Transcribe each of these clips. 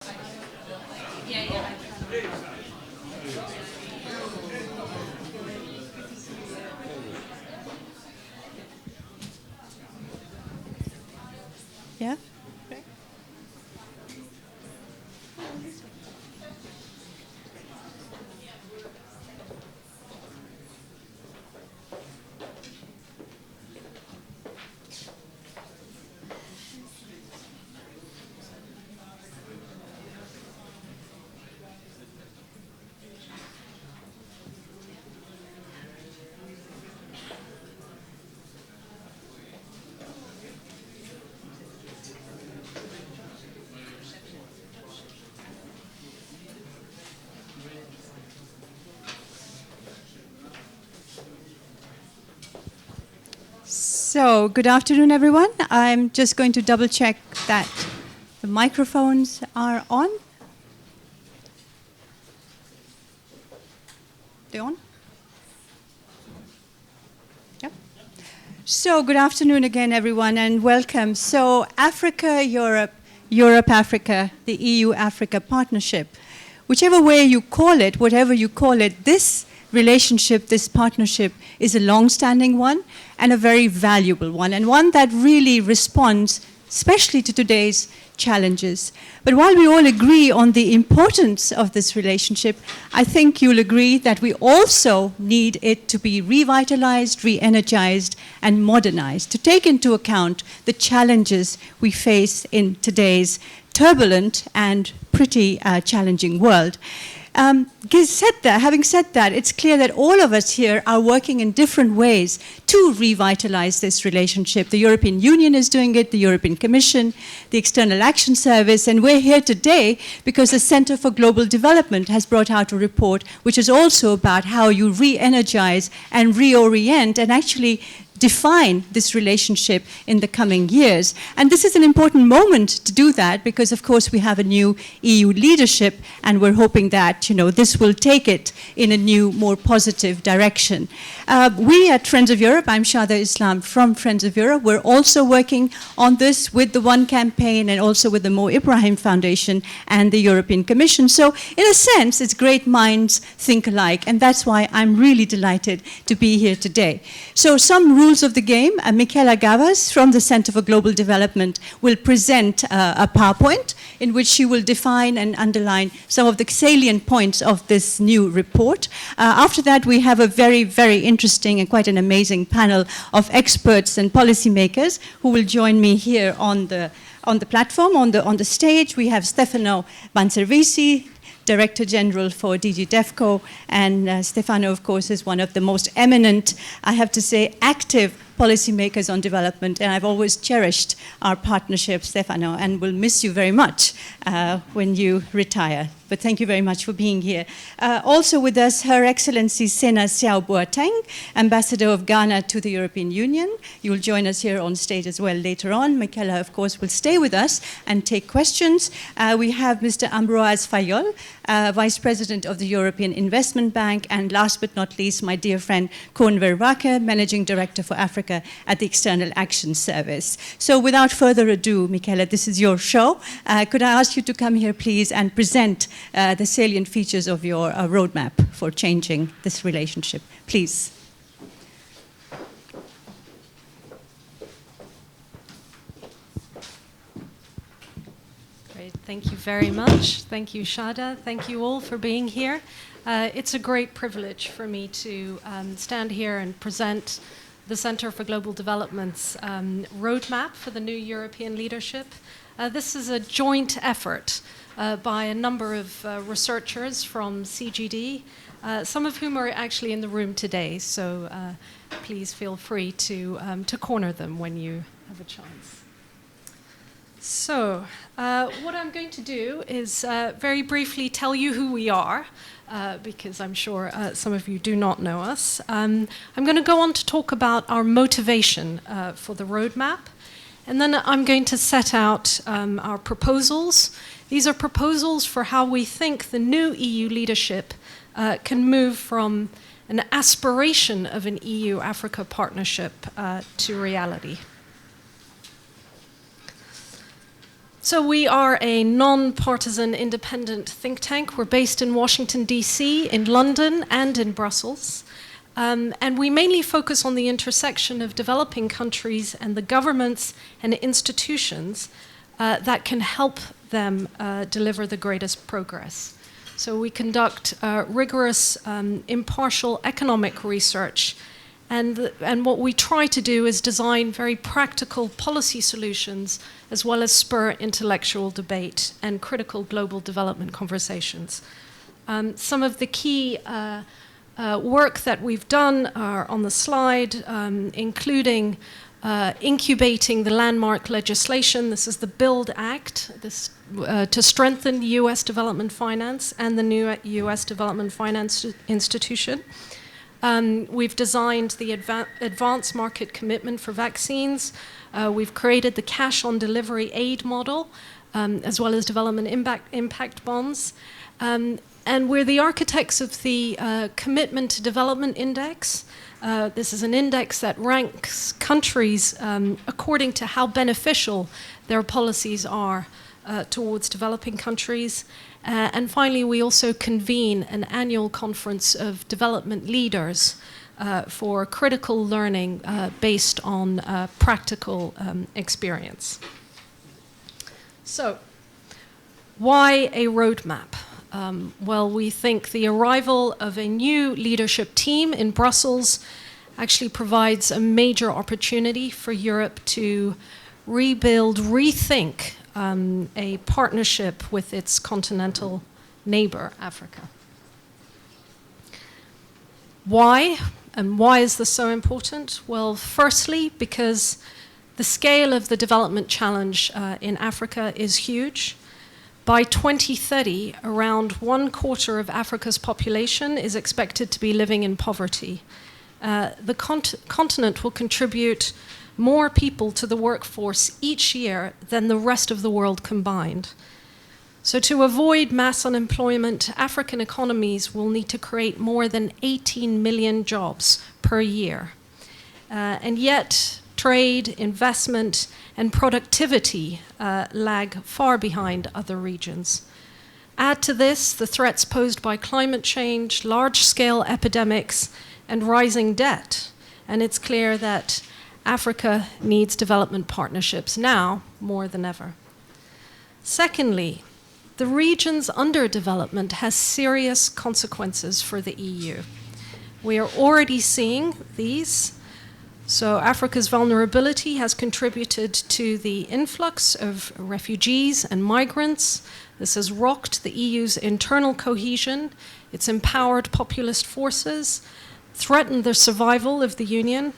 Yeah? So, good afternoon, everyone. I'm just going to double check that the microphones are on. They on? Yep. So, good afternoon again, everyone, and welcome. So, Africa, Europe, Europe, Africa, the EU-Africa partnership. Whichever way you call it, whatever you call it, this relationship, this partnership is a long-standing one and a very valuable one, and one that really responds especially to today's challenges. But while we all agree on the importance of this relationship, I think you'll agree that we also need it to be revitalized, re-energized, and modernized to take into account the challenges we face in today's turbulent and pretty challenging world. Having said that, it's clear that all of us here are working in different ways to revitalize this relationship. The European Union is doing it, the European Commission, the External Action Service, and we're here today because the Center for Global Development has brought out a report which is also about how you re-energize and reorient and actually define this relationship in the coming years. And this is an important moment to do that because, of course, we have a new EU leadership and we're hoping that, this will take it in a new, more positive direction. We at Friends of Europe, I'm Shada Islam from Friends of Europe, we're also working on this with the One Campaign and also with the Mo Ibrahim Foundation and the European Commission. So, in a sense, it's great minds think alike, and that's why I'm really delighted to be here today. So, some rules of the game. Mikaela Gavas from the Center for Global Development will present a PowerPoint in which she will define and underline some of the salient points of this new report. After that, we have a very, very interesting and quite an amazing panel of experts and policymakers who will join me here on the platform, on the stage. We have Stefano Manservisi, Director General for DG DEFCO, and Stefano, of course, is one of the most eminent, I have to say, active policymakers on development, and I've always cherished our partnership, Stefano, and will miss you very much when you retire. But thank you very much for being here. Also with us, Her Excellency Sena Siao Boateng, Ambassador of Ghana to the European Union. You will join us here on stage as well later on. Mikaela, of course, will stay with us and take questions. We have Mr. Ambroise Fayol, Vice President of the European Investment Bank, and last but not least, my dear friend Koen Verwake, Managing Director for Africa at the External Action Service. So without further ado, Mikaela, this is your show. Could I ask you to come here, please, and present the salient features of your roadmap for changing this relationship, please. Great, thank you very much. Thank you, Shada. Thank you all for being here. It's a great privilege for me to stand here and present the Center for Global Development's roadmap for the new European leadership. This is a joint effort by a number of researchers from CGD, some of whom are actually in the room today, so please feel free to corner them when you have a chance. So, what I'm going to do is very briefly tell you who we are, because I'm sure some of you do not know us. I'm going to go on to talk about our motivation for the roadmap, and then I'm going to set out our proposals. These are proposals for how we think the new EU leadership can move from an aspiration of an EU-Africa partnership to reality. So we are a non-partisan independent think tank. We're based in Washington, D.C., in London, and in Brussels. And we mainly focus on the intersection of developing countries and the governments and institutions that can help them deliver the greatest progress. So we conduct rigorous, impartial economic research. And what we try to do is design very practical policy solutions, as well as spur intellectual debate and critical global development conversations. Some of the key work that we've done are on the slide, including incubating the landmark legislation. This is the BUILD Act, to strengthen U.S. development finance and the new U.S. Development Finance Institution. We've designed the advanced market commitment for vaccines. We've created the cash-on-delivery aid model, as well as development impact bonds. And we're the architects of the Commitment to Development Index. This is an index that ranks countries according to how beneficial their policies are towards developing countries. And finally, we also convene an annual conference of development leaders for critical learning based on practical experience. So, why a roadmap? Well, we think the arrival of a new leadership team in Brussels actually provides a major opportunity for Europe to rebuild, rethink a partnership with its continental neighbor, Africa. Why? And why is this so important? Well, firstly, because the scale of the development challenge in Africa is huge. By 2030, around 1/4 of Africa's population is expected to be living in poverty. The continent will contribute more people to the workforce each year than the rest of the world combined. So to avoid mass unemployment, African economies will need to create more than 18 million jobs per year. And yet, trade, investment, and productivity lag far behind other regions. Add to this the threats posed by climate change, large-scale epidemics, and rising debt, and it's clear that Africa needs development partnerships now more than ever. Secondly, the region's underdevelopment has serious consequences for the EU. We are already seeing these. So Africa's vulnerability has contributed to the influx of refugees and migrants. This has rocked the EU's internal cohesion. It's empowered populist forces, threatened the survival of the Union.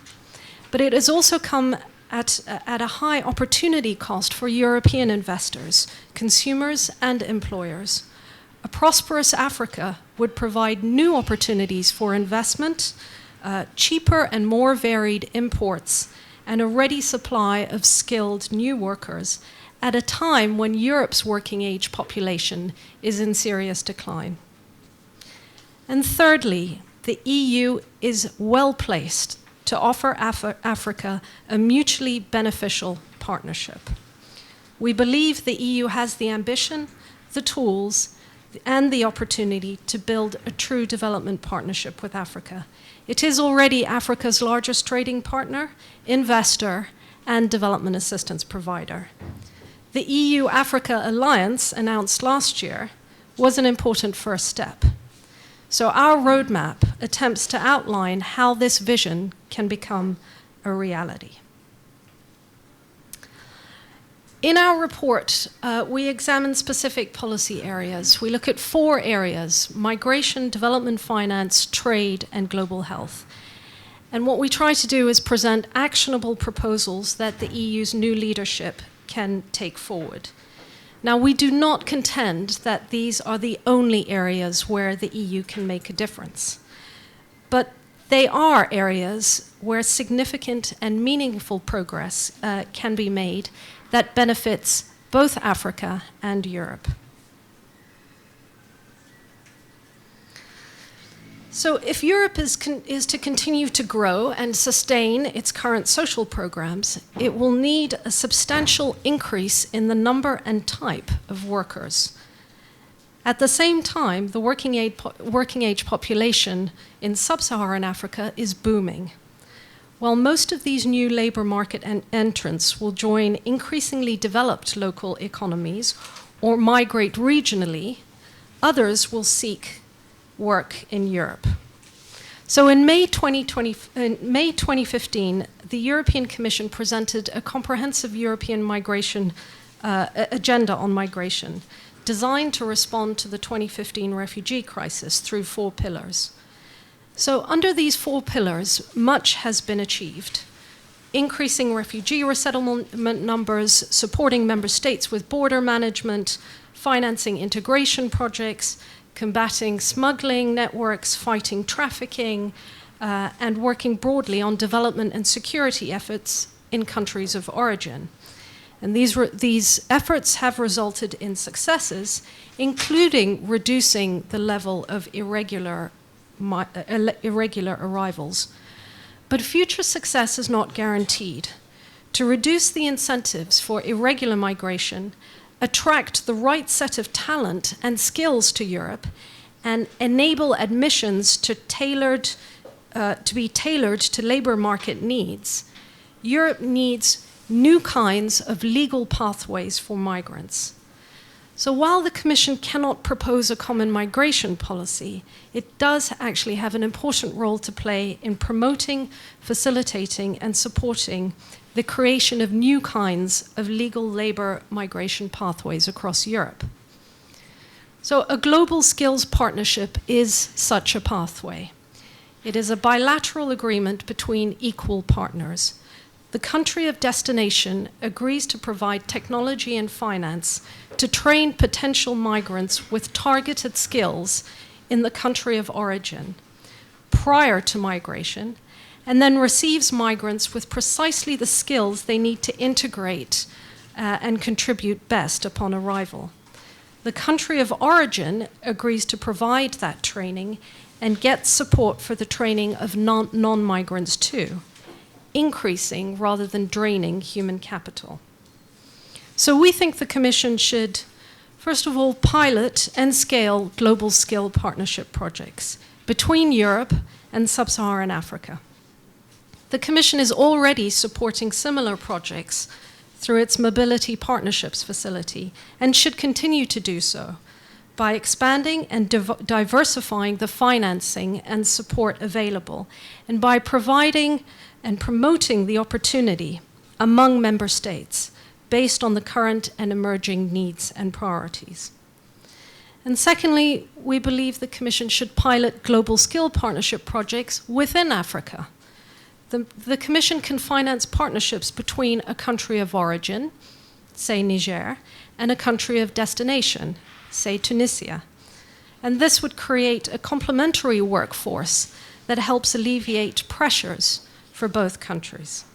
But it has also come at a high opportunity cost for European investors, consumers, and employers. A prosperous Africa would provide new opportunities for investment, cheaper and more varied imports, and a ready supply of skilled new workers at a time when Europe's working age population is in serious decline. And thirdly, the EU is well placed to offer Africa a mutually beneficial partnership. We believe the EU has the ambition, the tools, and the opportunity to build a true development partnership with Africa. It is already Africa's largest trading partner, investor, and development assistance provider. The EU-Africa Alliance, announced last year, was an important first step. So our roadmap attempts to outline how this vision can become a reality. In our report, we examine specific policy areas. We look at 4 areas: migration, development finance, trade, and global health. And what we try to do is present actionable proposals that the EU's new leadership can take forward. Now, we do not contend that these are the only areas where the EU can make a difference. But they are areas where significant and meaningful progress can be made that benefits both Africa and Europe. So if Europe is to continue to grow and sustain its current social programs, it will need a substantial increase in the number and type of workers. At the same time, the working age population in sub-Saharan Africa is booming. While most of these new labor market entrants will join increasingly developed local economies or migrate regionally, others will seek work in Europe. So in May 2015, the European Commission presented a comprehensive European migration agenda on migration, designed to respond to the 2015 refugee crisis through 4 pillars. So under these 4 pillars, much has been achieved. Increasing refugee resettlement numbers, supporting member states with border management, financing integration projects, combating smuggling networks, fighting trafficking, and working broadly on development and security efforts in countries of origin. And these efforts have resulted in successes, including reducing the level of irregular arrivals. But future success is not guaranteed. To reduce the incentives for irregular migration, attract the right set of talent and skills to Europe, and enable admissions to be tailored to labor market needs, Europe needs new kinds of legal pathways for migrants. So while the Commission cannot propose a common migration policy, it does actually have an important role to play in promoting, facilitating, and supporting the creation of new kinds of legal labor migration pathways across Europe. So a global skills partnership is such a pathway. It is a bilateral agreement between equal partners. The country of destination agrees to provide technology and finance to train potential migrants with targeted skills in the country of origin prior to migration, and then receives migrants with precisely the skills they need to integrate and contribute best upon arrival. The country of origin agrees to provide that training and gets support for the training of non-migrants too, increasing rather than draining human capital. So we think the Commission should, first of all, pilot and scale global skill partnership projects between Europe and sub-Saharan Africa. The Commission is already supporting similar projects through its Mobility Partnerships facility and should continue to do so by expanding and diversifying the financing and support available, and by providing and promoting the opportunity among member states based on the current and emerging needs and priorities. And secondly, we believe the Commission should pilot global skill partnership projects within Africa. The Commission can finance partnerships between a country of origin, say Niger, and a country of destination, say Tunisia. And this would create a complementary workforce that helps alleviate pressures for both countries.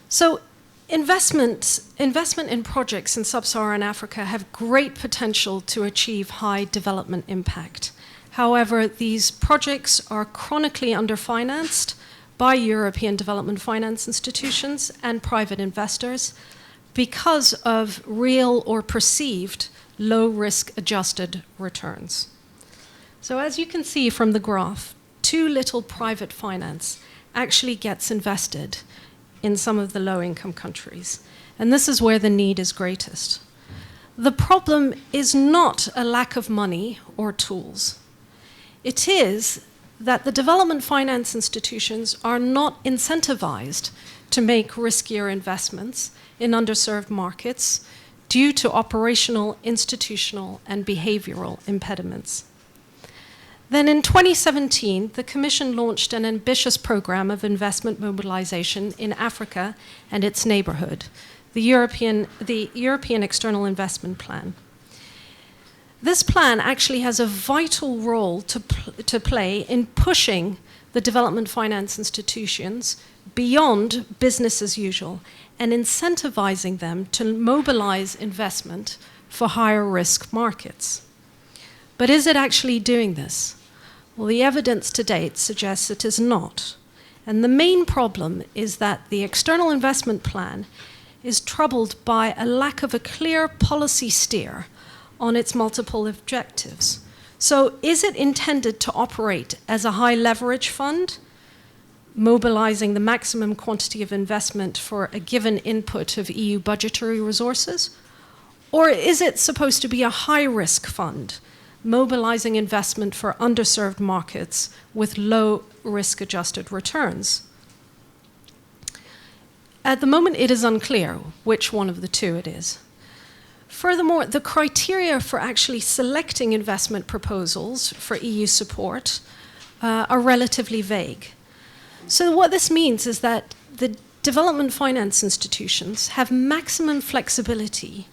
So investment in projects in sub-Saharan Africa have great potential to achieve high development impact. However, these projects are chronically underfinanced by European development finance institutions and private investors because of real or perceived low-risk adjusted returns. So as you can see from the graph, too little private finance actually gets invested in some of the low-income countries. And this is where the need is greatest. The problem is not a lack of money or tools. It is that the development finance institutions are not incentivized to make riskier investments in underserved markets due to operational, institutional, and behavioral impediments. Then in 2017, the Commission launched an ambitious program of investment mobilization in Africa and its neighborhood, the European External Investment Plan. This plan actually has a vital role to play in pushing the development finance institutions beyond business as usual and incentivizing them to mobilize investment for higher risk markets. But is it actually doing this? Well, the evidence to date suggests it is not. And the main problem is that the external investment plan is troubled by a lack of a clear policy steer on its multiple objectives. So is it intended to operate as a high leverage fund, mobilizing the maximum quantity of investment for a given input of EU budgetary resources? Or is it supposed to be a high risk fund, mobilizing investment for underserved markets with low risk adjusted returns? At the moment, it is unclear which one of the two it is. Furthermore, the criteria for actually selecting investment proposals for EU support are relatively vague. So what this means is that the development finance institutions have maximum flexibility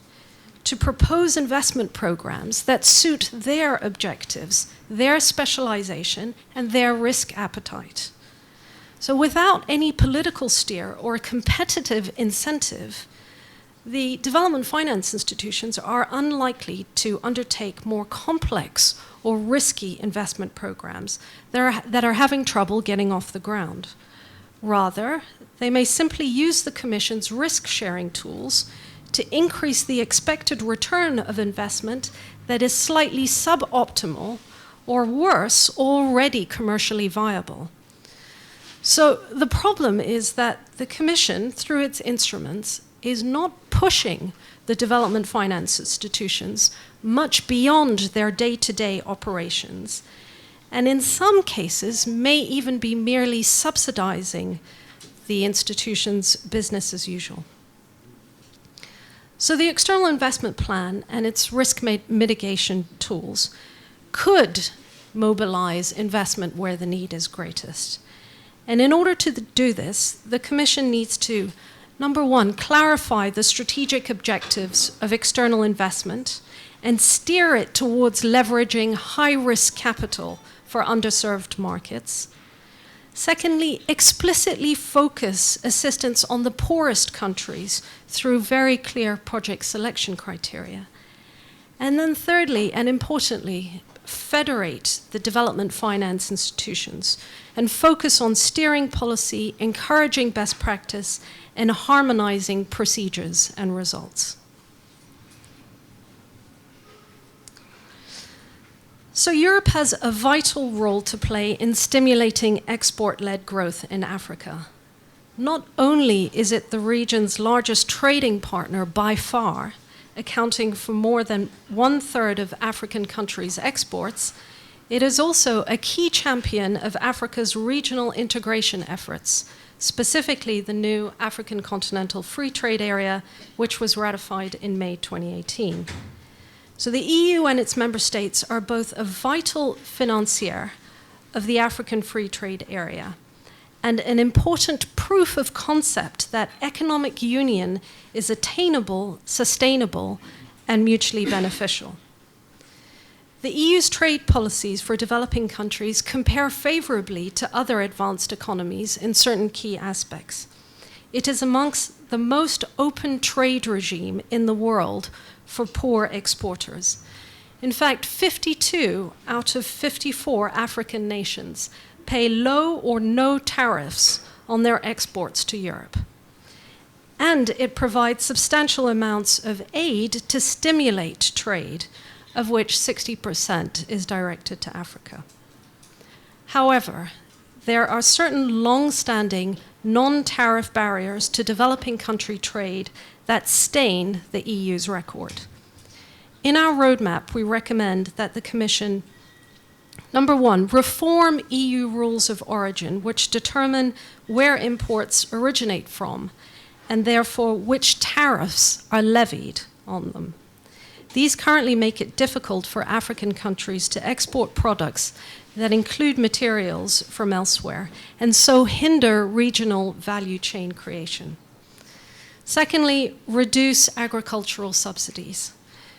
to propose investment programs that suit their objectives, their specialization, and their risk appetite. So without any political steer or competitive incentive, the development finance institutions are unlikely to undertake more complex or risky investment programs that are having trouble getting off the ground. Rather, they may simply use the Commission's risk-sharing tools to increase the expected return of investment that is slightly suboptimal or worse, already commercially viable. So the problem is that the Commission, through its instruments, is not pushing the development finance institutions much beyond their day-to-day operations, and in some cases may even be merely subsidizing the institution's business as usual. So the external investment plan and its risk mitigation tools could mobilize investment where the need is greatest. And in order to do this, the Commission needs to, number one, clarify the strategic objectives of external investment and steer it towards leveraging high-risk capital for underserved markets. Secondly, explicitly focus assistance on the poorest countries through very clear project selection criteria. And then thirdly, and importantly, federate the development finance institutions and focus on steering policy, encouraging best practice, and harmonizing procedures and results. So Europe has a vital role to play in stimulating export-led growth in Africa. Not only is it the region's largest trading partner by far, accounting for more than 1/3 of African countries' exports, it is also a key champion of Africa's regional integration efforts, specifically the new African Continental Free Trade Area, which was ratified in May 2018. So the EU and its member states are both a vital financier of the African Free Trade Area and an important proof of concept that economic union is attainable, sustainable, and mutually beneficial. The EU's trade policies for developing countries compare favorably to other advanced economies in certain key aspects. It is amongst the most open trade regime in the world for poor exporters. In fact, 52 out of 54 African nations pay low or no tariffs on their exports to Europe. And it provides substantial amounts of aid to stimulate trade, of which 60% is directed to Africa. However, there are certain long-standing non-tariff barriers to developing country trade that stain the EU's record. In our roadmap, we recommend that the Commission, number one, reform EU rules of origin, which determine where imports originate from, and therefore which tariffs are levied on them. These currently make it difficult for African countries to export products that include materials from elsewhere, and so hinder regional value chain creation. Secondly, reduce agricultural subsidies,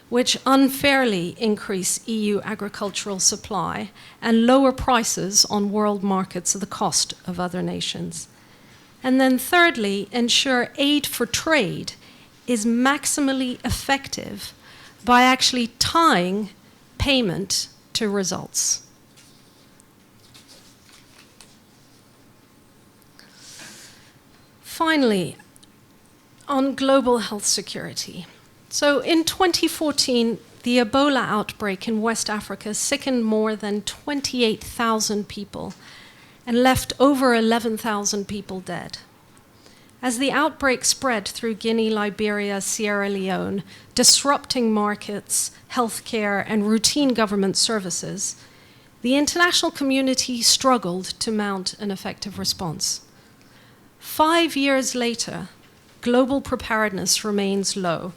which unfairly increase EU agricultural supply and lower prices on world markets at the cost of other nations. And then thirdly, ensure aid for trade is maximally effective by actually tying payment to results. Finally, on global health security. So in 2014, the Ebola outbreak in West Africa sickened more than 28,000 people and left over 11,000 people dead. As the outbreak spread through Guinea, Liberia, Sierra Leone, disrupting markets, healthcare, and routine government services, the international community struggled to mount an effective response. 5 years later, global preparedness remains low,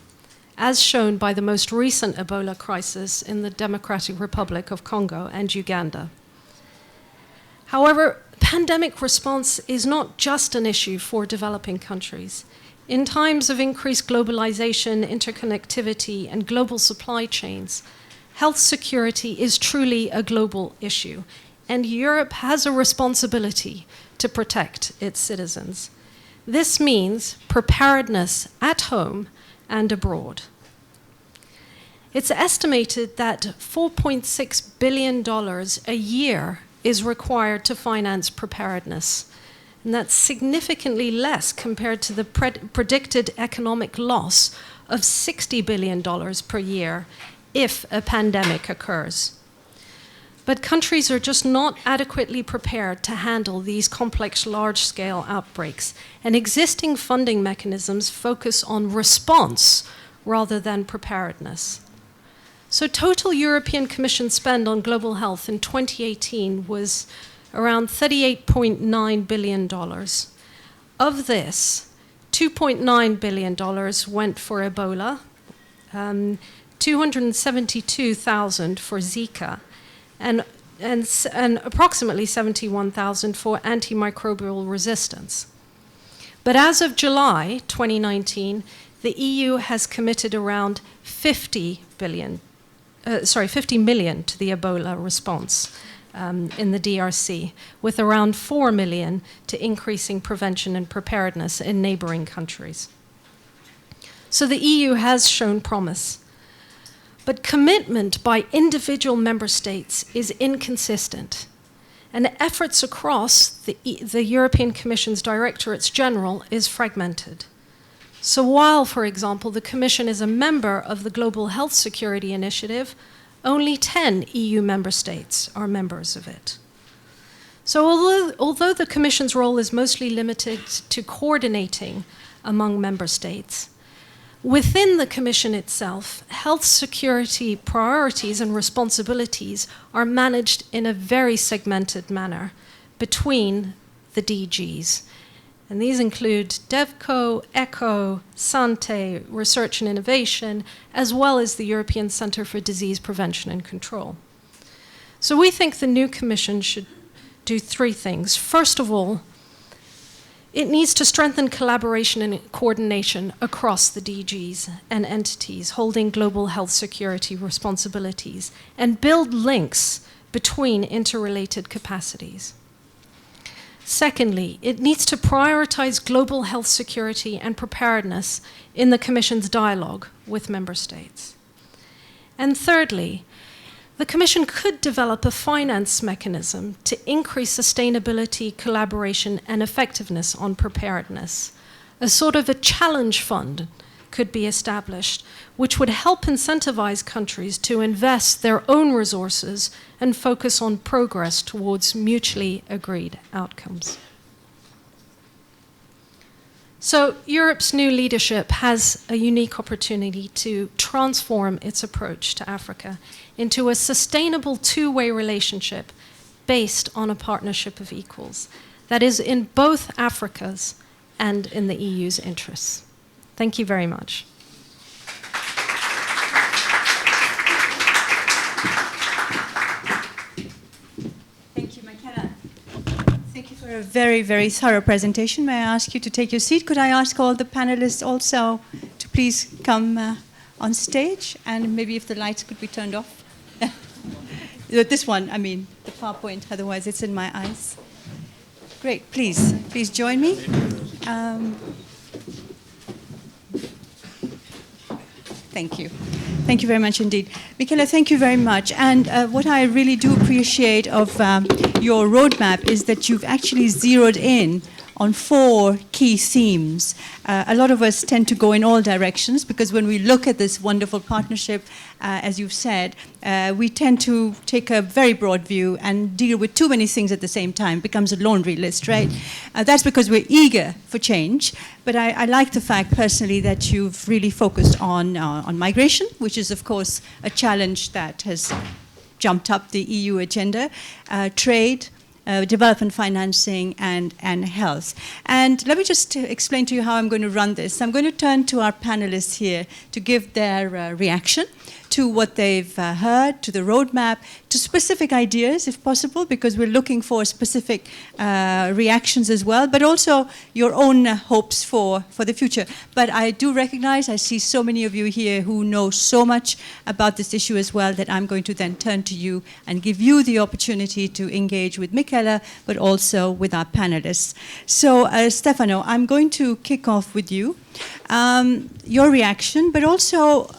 as shown by the most recent Ebola crisis in the Democratic Republic of Congo and Uganda. However, pandemic response is not just an issue for developing countries. In times of increased globalization, interconnectivity, and global supply chains, health security is truly a global issue, and Europe has a responsibility to protect its citizens. This means preparedness at home and abroad. It's estimated that $4.6 billion a year is required to finance preparedness, and that's significantly less compared to the predicted economic loss of $60 billion per year if a pandemic occurs. But countries are just not adequately prepared to handle these complex, large-scale outbreaks, and existing funding mechanisms focus on response rather than preparedness. So total European Commission spend on global health in 2018 was around $38.9 billion. Of this, $2.9 billion went for Ebola, 272,000 for Zika, and approximately 71,000 for antimicrobial resistance. But as of July 2019, the EU has committed around 50 million to the Ebola response in the DRC, with around 4 million to increasing prevention and preparedness in neighboring countries. So the EU has shown promise. But commitment by individual member states is inconsistent, and efforts across the European Commission's Directorates General is fragmented. So while, for example, the Commission is a member of the Global Health Security Initiative, only 10 EU member states are members of it. So although the Commission's role is mostly limited to coordinating among member states, within the Commission itself, health security priorities and responsibilities are managed in a very segmented manner between the DGs. And these include DevCo, ECHO, Sante, Research and Innovation, as well as the European Centre for Disease Prevention and Control. So we think the new Commission should do three things. First of all, it needs to strengthen collaboration and coordination across the DGs and entities holding global health security responsibilities and build links between interrelated capacities. Secondly, it needs to prioritize global health security and preparedness in the Commission's dialogue with member states. And thirdly, the Commission could develop a finance mechanism to increase sustainability, collaboration, and effectiveness on preparedness. A sort of a challenge fund could be established, which would help incentivize countries to invest their own resources and focus on progress towards mutually agreed outcomes. So Europe's new leadership has a unique opportunity to transform its approach to Africa into a sustainable two-way relationship based on a partnership of equals that is in both Africa's and in the EU's interests. Thank you very much. Thank you, Mikaela. Thank you for a very, very thorough presentation. May I ask you to take your seat? Could I ask all the panelists also to please come on stage? And maybe if the lights could be turned off. This one, I mean, the PowerPoint, otherwise it's in my eyes. Great, please join me. Thank you. Thank you very much indeed. Mikaela, thank you very much. And what I really do appreciate of your roadmap is that you've actually zeroed in on 4 key themes. A lot of us tend to go in all directions because when we look at this wonderful partnership, as you've said, we tend to take a very broad view and deal with too many things at the same time. It becomes a laundry list, right? That's because we're eager for change. But I like the fact personally that you've really focused on migration, which is of course a challenge that has jumped up the EU agenda, trade, development financing, and health. And let me just explain to you how I'm going to run this. I'm going to turn to our panelists here to give their reaction to what they've heard, to the roadmap, to specific ideas, if possible, because we're looking for specific reactions as well, but also your own hopes for the future. But I do recognize, I see so many of you here who know so much about this issue as well, that I'm going to then turn to you and give you the opportunity to engage with Mikaela, but also with our panelists. So, Stefano, I'm going to kick off with you. Your reaction, but also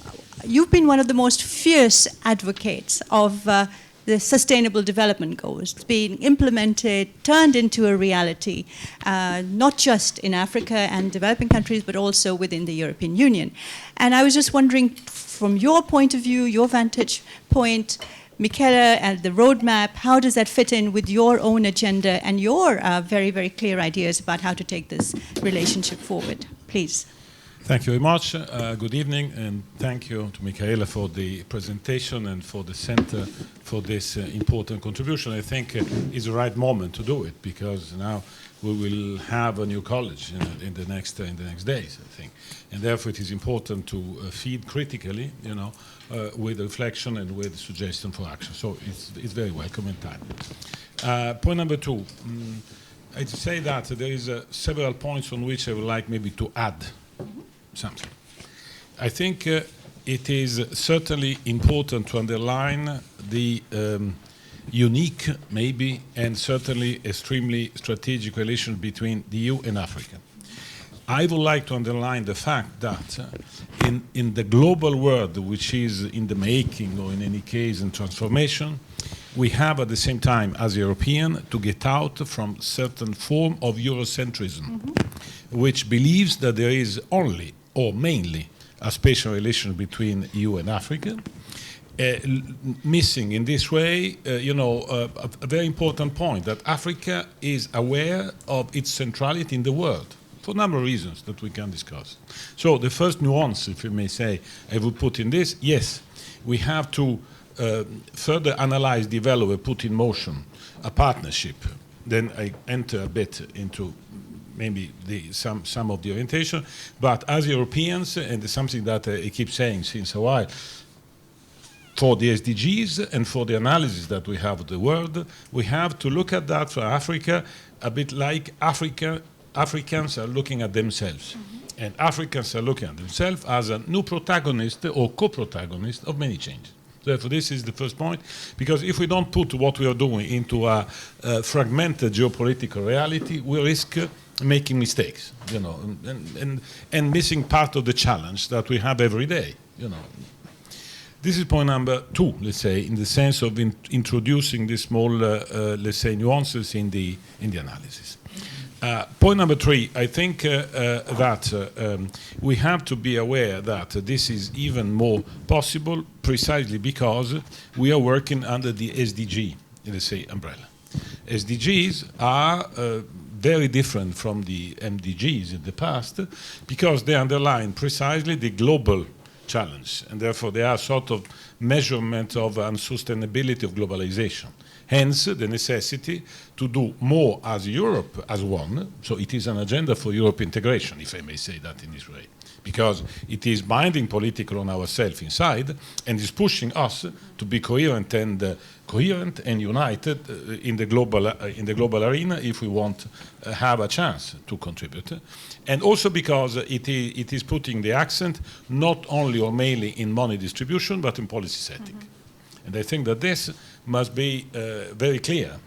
you've been one of the most fierce advocates of the Sustainable Development Goals being implemented, turned into a reality, not just in Africa and developing countries, but also within the European Union. And I was just wondering, from your point of view, your vantage point, Mikaela, and the roadmap, how does that fit in with your own agenda and your very, very clear ideas about how to take this relationship forward? Please. Thank you very much. Good evening, and thank you to Mikaela for the presentation and for the center for this important contribution. I think it's the right moment to do it because now we will have a new college in the next days, I think, and therefore it is important to feed critically, with reflection and with suggestion for action. So it's very welcome in time. Point number 2. I'd say that there is several points on which I would like maybe to add something. I think it is certainly important to underline the unique, maybe, and certainly extremely strategic relation between the EU and Africa. I would like to underline the fact that in the global world, which is in the making, or in any case in transformation, we have at the same time, as European, to get out from certain form of Eurocentrism, which believes that there is only or mainly a special relation between EU and Africa, missing in this way, a very important point, that Africa is aware of its centrality in the world, for a number of reasons that we can discuss. So the first nuance, if you may say, I would put in this, yes, we have to further analyze, develop, and put in motion a partnership. Then I enter a bit into maybe some of the orientation, but as Europeans, and it's something that I keep saying since a while, for the SDGs and for the analysis that we have of the world, we have to look at that for Africa a bit like Africans are looking at themselves. And Africans are looking at themselves as a new protagonist or co-protagonist of many changes. Therefore, this is the first point, because if we don't put what we are doing into a fragmented geopolitical reality, we risk making mistakes, and missing part of the challenge that we have every day, This is point number 2, let's say, in the sense of introducing these small, let's say, nuances in the analysis. Point number 3, I think that we have to be aware that this is even more possible precisely because we are working under the SDG, let's say, umbrella. SDGs are very different from the MDGs in the past because they underline precisely the global challenge, and therefore they are sort of measurement of unsustainability of globalization. Hence, the necessity to do more as Europe as one. So it is an agenda for Europe integration, if I may say that in this way, because it is binding political on ourselves inside and is pushing us to be coherent and united in the global arena if we want to have a chance to contribute. And also because it is putting the accent not only or mainly in money distribution, but in policy setting. And I think that this must be very clear,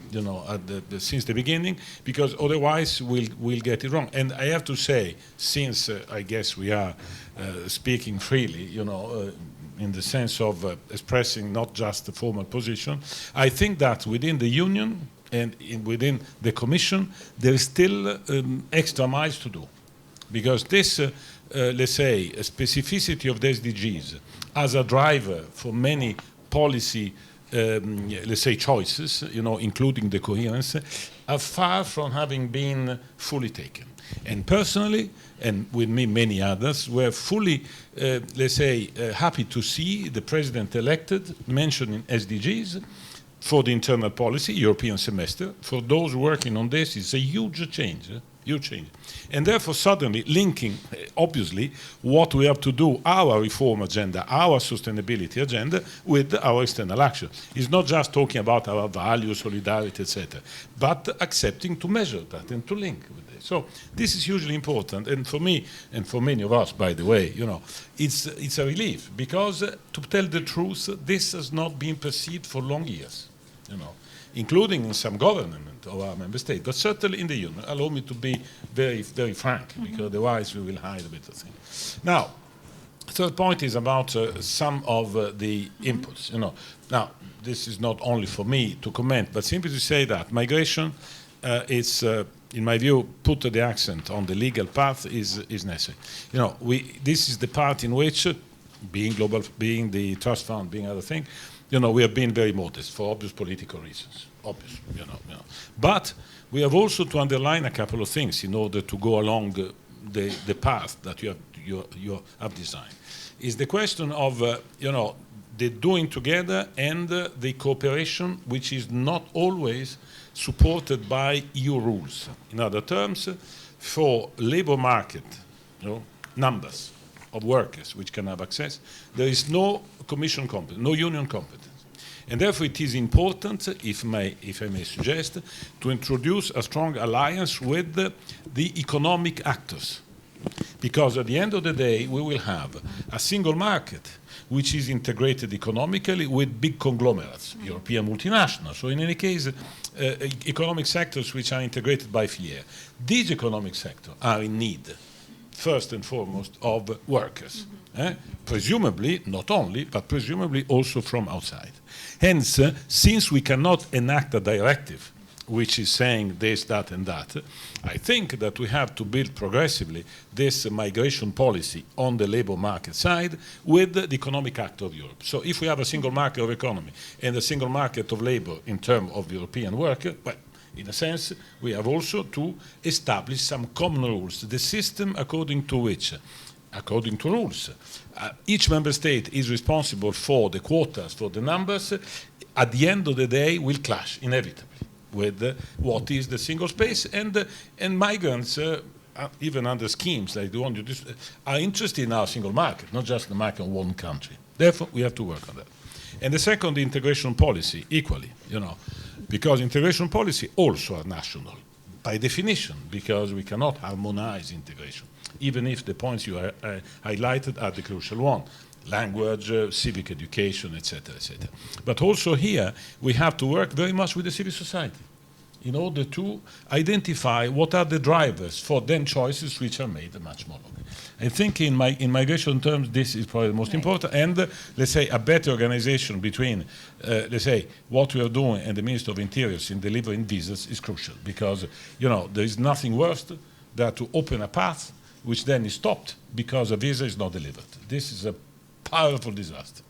since the beginning, because otherwise we'll get it wrong. And I have to say, since I guess we are speaking freely, in the sense of expressing not just the formal position, I think that within the Union and within the Commission, there is still extra miles to do. Because this, let's say, a specificity of the SDGs as a driver for many policy, let's say, choices, including the coherence, are far from having been fully taken. And personally, and with me many others, were fully, let's say, happy to see the president elected mentioning SDGs for the internal policy, European semester. For those working on this, it's a huge change. Huge change. And therefore, suddenly linking, obviously, what we have to do, our reform agenda, our sustainability agenda, with our external action. It's not just talking about our values, solidarity, etc., but accepting to measure that and to link with it. So this is hugely important. And for me, and for many of us, by the way, it's a relief. Because, to tell the truth, this has not been perceived for long years, including in some government of our member state, but certainly in the Union. Allow me to be very, very frank, because otherwise we will hide a bit of things. Now, third point is about some of the inputs. Now, this is not only for me to comment, but simply to say that migration is, in my view, put the accent on the legal path is necessary. This is the part in which, being global, being the trust fund, being other things, we have been very modest for obvious political reasons. Obvious, But we have also to underline a couple of things in order to go along the path that you have designed. Is the question of the doing together and the cooperation, which is not always supported by EU rules. In other terms, for labor market, numbers of workers which can have access, there is no Commission competence, no Union competence. And therefore it is important, if I may suggest, to introduce a strong alliance with the economic actors. Because at the end of the day, we will have a single market which is integrated economically with big conglomerates, European multinationals. So in any case, economic sectors which are integrated by filière. These economic sectors are in need, first and foremost, of workers. Presumably, not only, but presumably also from outside. Hence, since we cannot enact a directive which is saying this, that, and that, I think that we have to build progressively this migration policy on the labor market side with the economic actor of Europe. So if we have a single market of economy and a single market of labor in terms of European worker, well, in a sense, we have also to establish some common rules, the system according to which, according to rules, each member state is responsible for the quotas, for the numbers, at the end of the day will clash inevitably with what is the single space, and migrants, even under schemes like the one you just, are interested in our single market, not just the market of one country. Therefore, we have to work on that. And the second, the integration policy, equally, because integration policy also are national, by definition, because we cannot harmonize integration, even if the points you highlighted are the crucial one. Language, civic education, etc., etc. But also here, we have to work very much with the civil society in order to identify what are the drivers for then choices which are made much more local. I think in migration terms, this is probably the most important, and let's say a better organization between, let's say, what we are doing and the Minister of Interior in delivering visas is crucial, because, there is nothing worse than to open a path which then is stopped because a visa is not delivered. This is a powerful disaster.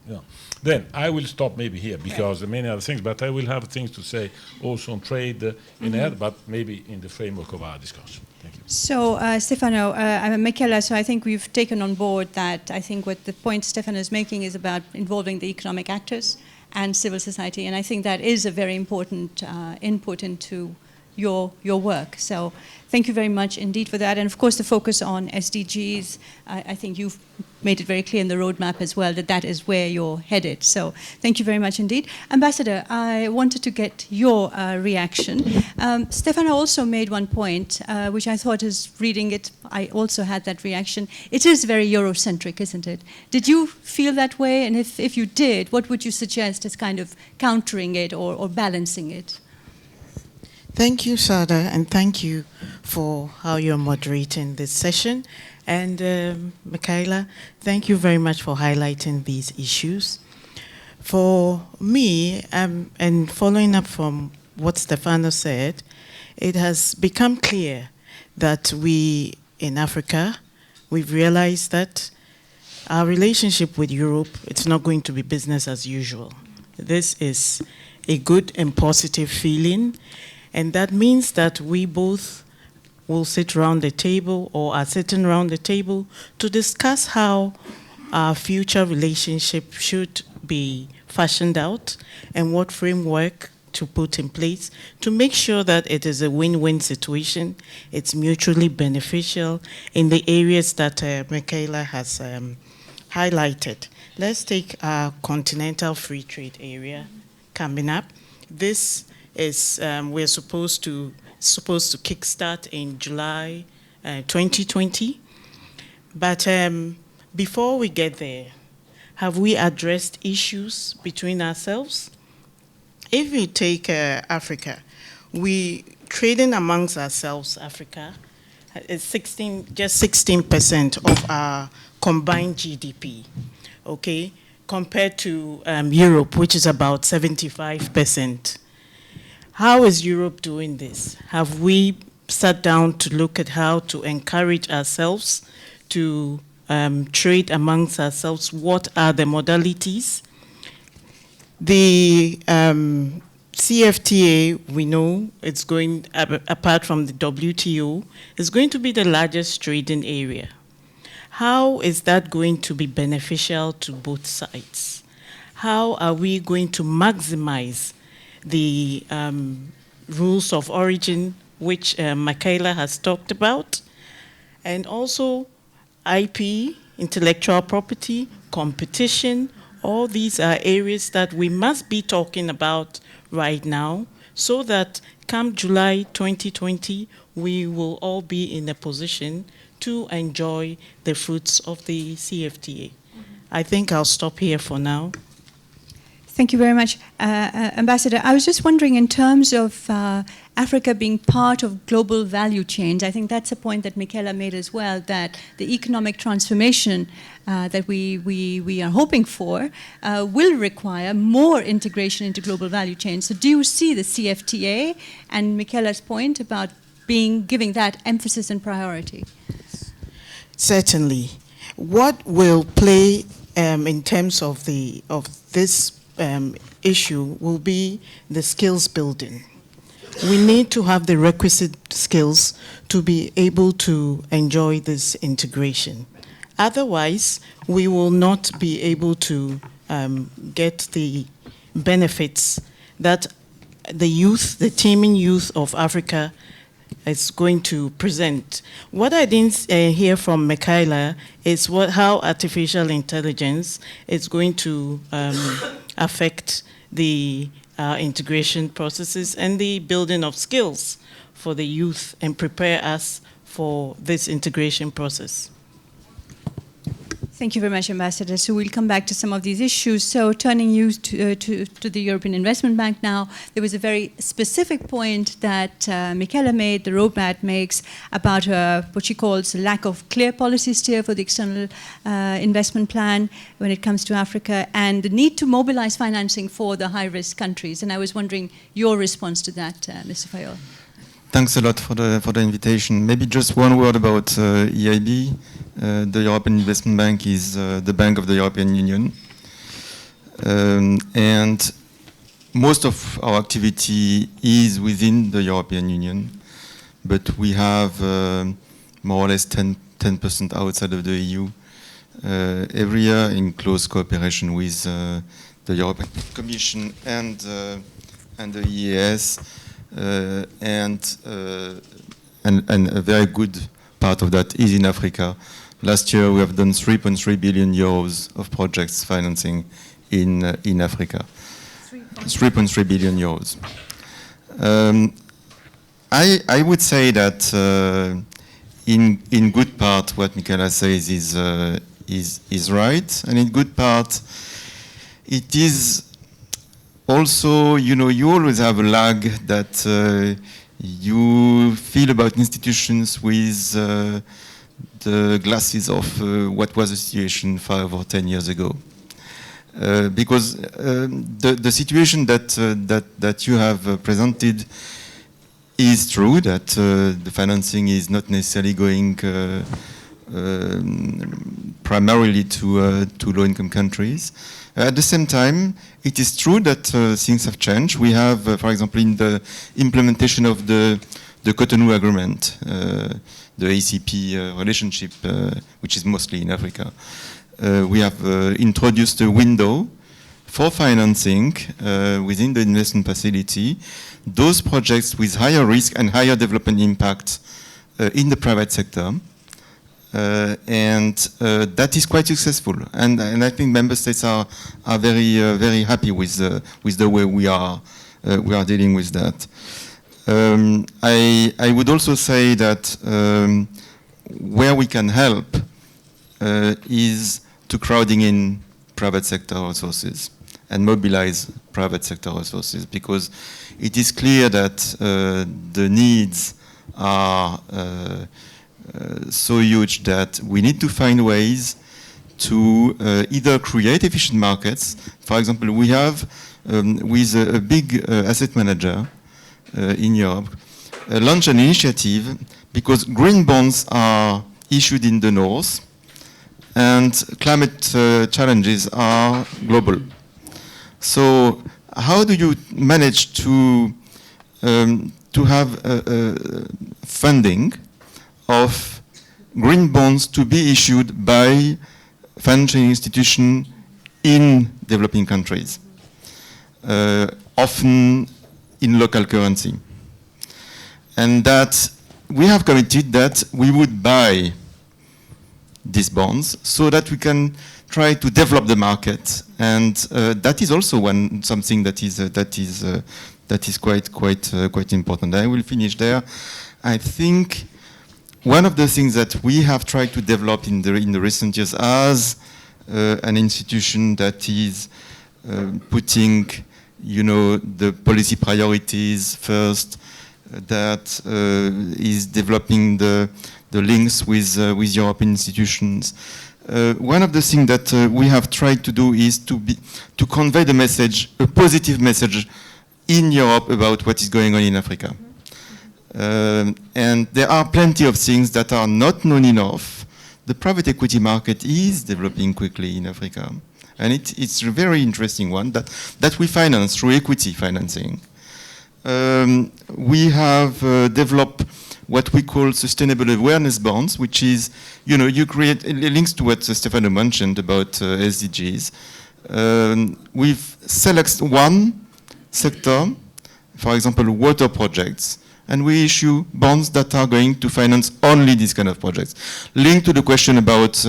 Then I will stop maybe here because there are many other things, but I will have things to say also on trade in air, but maybe in the framework of our discussion. Thank you. So, Stefano, I'm Mikaela, so I think we've taken on board that I think what the point Stefano is making is about involving the economic actors and civil society, and I think that is a very important input into your work. So thank you very much indeed for that. And of course, the focus on SDGs, I think you've made it very clear in the roadmap as well that that is where you're headed. So thank you very much indeed. Ambassador, I wanted to get your reaction. Stefano also made one point, which I thought is reading it, I also had that reaction. It is very Eurocentric, isn't it? Did you feel that way? And if you did, what would you suggest as kind of countering it or balancing it? Thank you, Shada, and thank you for how you're moderating this session. And Mikaela, thank you very much for highlighting these issues. For me, and following up from what Stefano said, it has become clear that we in Africa, we've realized that our relationship with Europe, it's not going to be business as usual. This is a good and positive feeling, and that means that we both will sit around the table or are sitting around the table to discuss how our future relationship should be fashioned out and what framework to put in place to make sure that it is a win-win situation, it's mutually beneficial in the areas that Mikaela has highlighted. Let's take our continental free trade area coming up. This is, we're supposed to kickstart in July 2020. But before we get there, have we addressed issues between ourselves? If we take Africa, we trading amongst ourselves, Africa, is just 16% of our combined GDP, okay, compared to Europe, which is about 75%. How is Europe doing this? Have we sat down to look at how to encourage ourselves to trade amongst ourselves? What are the modalities? The CFTA, we know it's going, apart from the WTO, is going to be the largest trading area. How is that going to be beneficial to both sides? How are we going to maximize the rules of origin, which Mikaela has talked about, and also IP, intellectual property, competition? All these are areas that we must be talking about right now so that come July 2020, we will all be in a position to enjoy the fruits of the CFTA. I think I'll stop here for now. Thank you very much, Ambassador. I was just wondering, in terms of Africa being part of global value chains, I think that's a point that Mikaela made as well, that the economic transformation that we are hoping for will require more integration into global value chains. So do you see the CFTA and Mikaela's point about giving that emphasis and priority? Certainly. What will play in terms of this issue will be the skills building. We need to have the requisite skills to be able to enjoy this integration. Otherwise, we will not be able to get the benefits that the youth, the teeming youth of Africa is going to present. What I didn't hear from Mikaela is how artificial intelligence is going to affect the integration processes and the building of skills for the youth and prepare us for this integration process. Thank you very much, Ambassador. So we'll come back to some of these issues. So turning you to the European Investment Bank now, there was a very specific point that Mikaela made, the roadmap makes, about what she calls lack of clear policy steer for the external investment plan when it comes to Africa, and the need to mobilize financing for the high-risk countries. And I was wondering your response to that, Mr. Fayol. Thanks a lot for the invitation. Maybe just one word about EIB. The European Investment Bank is the bank of the European Union. And most of our activity is within the European Union, but we have more or less 10% outside of the EU every year in close cooperation with the European Commission and the EES. and a very good part of that is in Africa. Last year we have done 3.3 billion euros of projects financing in Africa. 3.3 billion euros. I would say that in good part what Mikaela says is right, and in good part it is also, you always have a lag that you feel about institutions with the glasses of what was the situation 5 or 10 years ago. Because the situation that you have presented is true, that the financing is not necessarily going primarily to low-income countries. At the same time, it is true that things have changed. We have, for example, in the implementation of the Cotonou Agreement, the ACP relationship, which is mostly in Africa, we have introduced a window for financing within the investment facility those projects with higher risk and higher development impact in the private sector. And that is quite successful, and I think member states are very happy with the way we are dealing with that. I would also say that where we can help is to crowding in private sector resources and mobilize private sector resources, because it is clear that the needs are so huge that we need to find ways to either create efficient markets. For example, we have, with a big asset manager in Europe, launched an initiative because green bonds are issued in the north and climate challenges are global. So how do you manage to have funding of green bonds to be issued by financial institutions in developing countries, often in local currency? And that we have committed that we would buy these bonds so that we can try to develop the market, and that is also something that is quite important. I will finish there. I think one of the things that we have tried to develop in the recent years as an institution that is putting, the policy priorities first, that is developing the links with European institutions. One of the things that we have tried to do is to convey the message, a positive message in Europe about what is going on in Africa. And there are plenty of things that are not known enough. The private equity market is developing quickly in Africa, and it's a very interesting one that we finance through equity financing. We have developed what we call sustainable awareness bonds, which is, you create links to what Stefano mentioned about SDGs. We've selected one sector, for example, water projects, and we issue bonds that are going to finance only these kind of projects, linked to the question about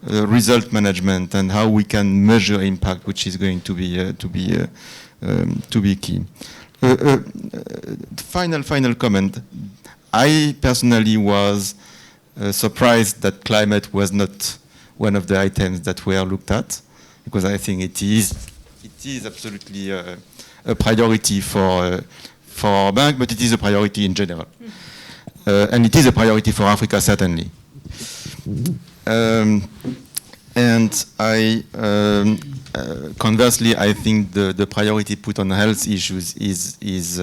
result management and how we can measure impact, which is going to be key. Final comment. I personally was surprised that climate was not one of the items that were looked at, because I think it is absolutely a priority for our bank, but it is a priority in general. And it is a priority for Africa, certainly. And conversely, I think the priority put on health issues is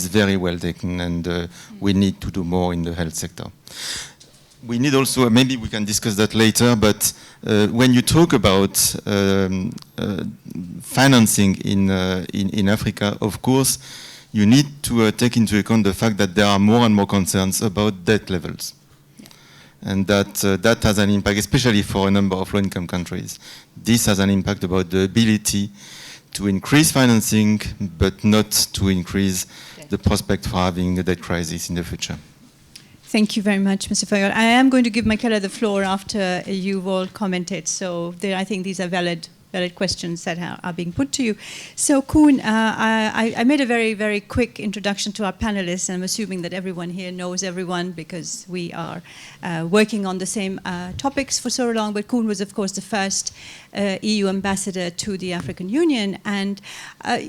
very well taken, and we need to do more in the health sector. We need also, maybe we can discuss that later, but when you talk about financing in Africa, of course, you need to take into account the fact that there are more and more concerns about debt levels. And that has an impact, especially for a number of low-income countries. This has an impact about the ability to increase financing, but not to increase the prospect for having a debt crisis in the future. Thank you very much, Mr. Fayol. I am going to give Mikaela the floor after you've all commented. So I think these are valid questions that are being put to you. So Koen, I made a very, very quick introduction to our panelists, and I'm assuming that everyone here knows everyone because we are working on the same topics for so long. But Koen was, of course, the first EU ambassador to the African Union. And,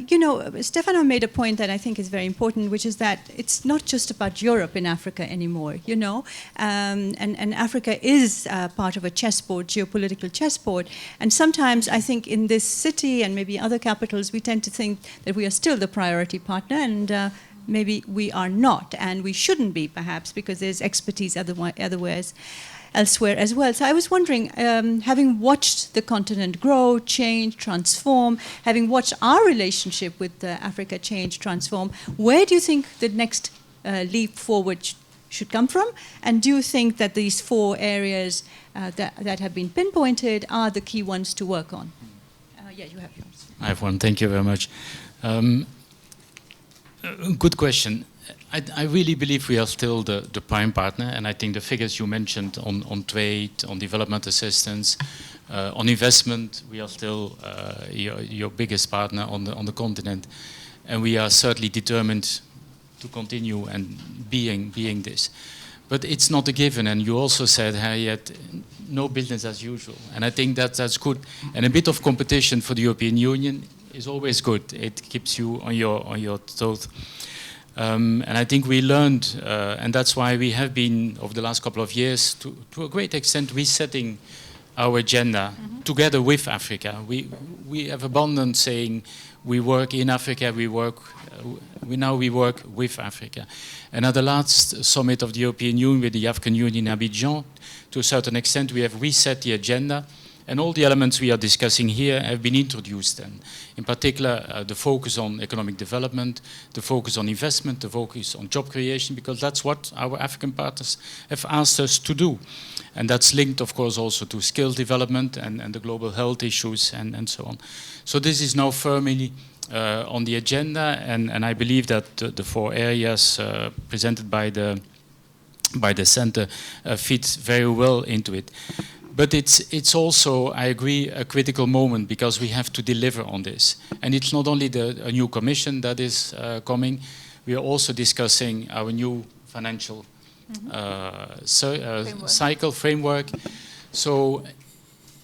you know, Stefano made a point that I think is very important, which is that it's not just about Europe in Africa anymore, you know. And Africa is part of a chessboard, geopolitical chessboard. And sometimes I think in this city and maybe other capitals, we tend to think that we are still the priority partner, and maybe we are not, and we shouldn't be, perhaps, because there's expertise elsewhere as well. So I was wondering, having watched the continent grow, change, transform, having watched our relationship with Africa change, transform, where do you think the next leap forward should come from? And do you think that these 4 areas that have been pinpointed are the key ones to work on? Yeah, you have yours. I have one. Thank you very much. Good question. I really believe we are still the prime partner, and I think the figures you mentioned on trade, on development assistance, on investment, we are still your biggest partner on the continent, and we are certainly determined to continue and being this. But it's not a given, and you also said, Harriet, no business as usual, and I think that's good. And a bit of competition for the European Union is always good. It keeps you on your toes. And I think we learned, and that's why we have been, over the last couple of years, to a great extent, resetting our agenda together with Africa. We have abandoned saying we work in Africa, we work with Africa. And at the last summit of the European Union with the African Union in Abidjan, to a certain extent, we have reset the agenda. And all the elements we are discussing here have been introduced then. In particular, the focus on economic development, the focus on investment, the focus on job creation, because that's what our African partners have asked us to do. And that's linked, of course, also to skill development and the global health issues and so on. So this is now firmly on the agenda, and I believe that the 4 areas presented by the center fit very well into it. But it's also, I agree, a critical moment because we have to deliver on this. And it's not only a new commission that is coming, we are also discussing our new financial cycle framework. So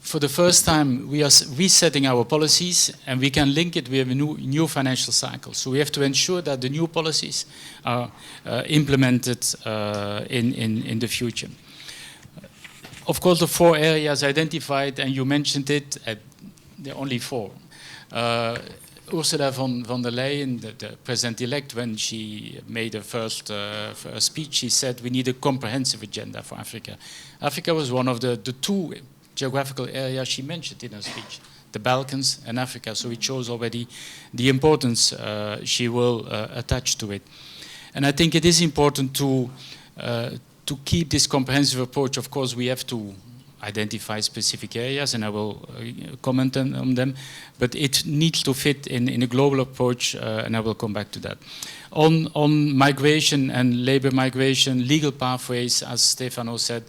for the first time, we are resetting our policies, and we can link it with a new financial cycle. So we have to ensure that the new policies are implemented in the future. Of course, the 4 areas identified, and you mentioned it, there are only 4. Ursula von der Leyen, the president-elect, when she made her first speech, she said we need a comprehensive agenda for Africa. Africa was one of the 2 geographical areas she mentioned in her speech, the Balkans and Africa. So it shows already the importance she will attach to it. And I think it is important to keep this comprehensive approach. Of course, we have to identify specific areas, and I will comment on them, but it needs to fit in a global approach, and I will come back to that. On migration and labor migration, legal pathways, as Stefano said,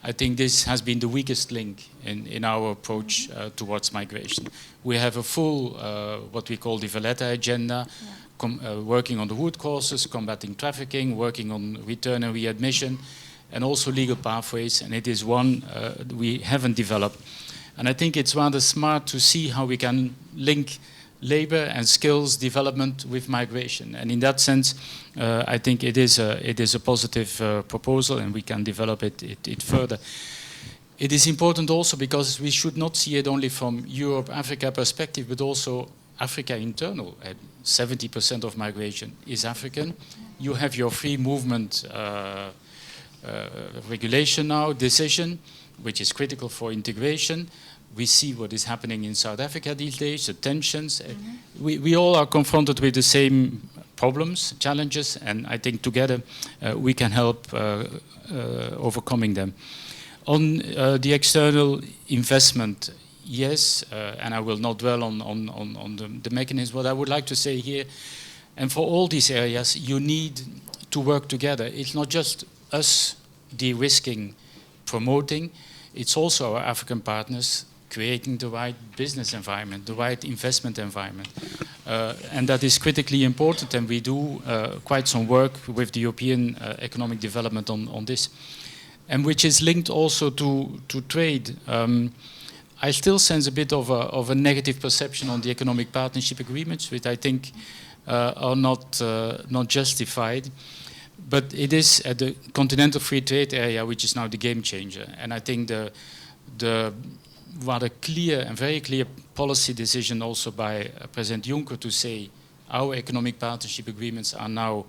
I think this has been the weakest link in our approach towards migration. We have a full, what we call the Valletta agenda, working on the root causes, combating trafficking, working on return and readmission, and also legal pathways, and it is one we haven't developed. And I think it's rather smart to see how we can link labor and skills development with migration. And in that sense, I think it is a positive proposal, and we can develop it further. It is important also because we should not see it only from Europe-Africa perspective, but also Africa internal. 70% of migration is African. You have your free movement regulation now, decision, which is critical for integration. We see what is happening in South Africa these days, the tensions. We all are confronted with the same problems, challenges, and I think together we can help overcoming them. On the external investment, yes, and I will not dwell on the mechanism. What I would like to say here, and for all these areas, you need to work together. It's not just us de-risking, promoting, it's also our African partners creating the right business environment, the right investment environment. And that is critically important, and we do quite some work with the European economic development on this. And which is linked also to trade. I still sense a bit of a negative perception on the economic partnership agreements, which I think are not justified. But it is at the continental free trade area which is now the game changer. And I think the rather clear and very clear policy decision also by President Juncker to say our economic partnership agreements are now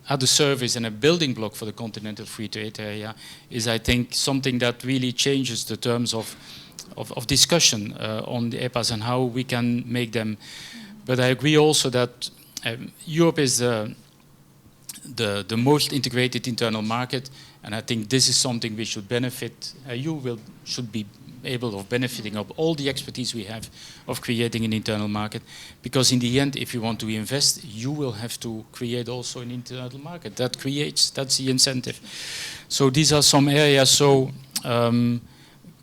at the service and a building block for the continental free trade area is, I think, something that really changes the terms of discussion on the EPAs and how we can make them. But I agree also that Europe is the most integrated internal market, and I think this is something we should benefit. Should be able of benefiting of all the expertise we have of creating an internal market, because in the end, if you want to invest, you will have to create also an internal market. That's the incentive. So these are some areas so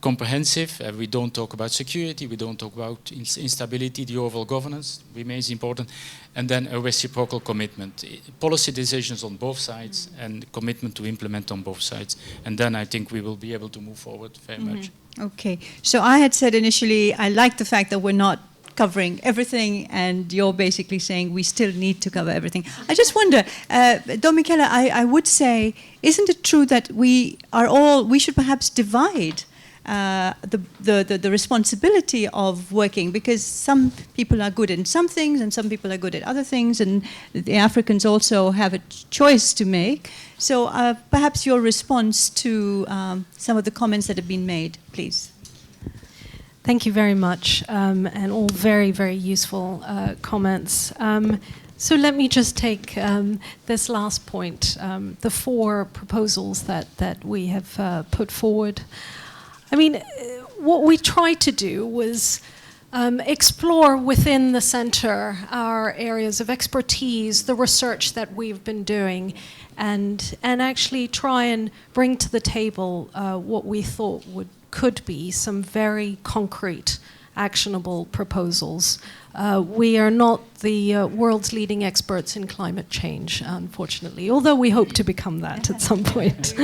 comprehensive. We don't talk about security, we don't talk about instability, the overall governance remains important, and then a reciprocal commitment. Policy decisions on both sides and commitment to implement on both sides. And then I think we will be able to move forward very much. Okay, so I had said initially I like the fact that we're not covering everything, and you're basically saying we still need to cover everything. I just wonder, Don Mikaela, I would say, isn't it true that we should perhaps divide the responsibility of working, because some people are good in some things and some people are good at other things, and the Africans also have a choice to make. So perhaps your response to some of the comments that have been made, please. Thank you very much, and all very, very useful comments. So let me just take this last point, the 4 proposals that we have put forward. I mean, what we tried to do was explore within the centre our areas of expertise, the research that we've been doing, and actually try and bring to the table what we thought could be some very concrete, actionable proposals. We are not the world's leading experts in climate change, unfortunately, although we hope to become that at some point.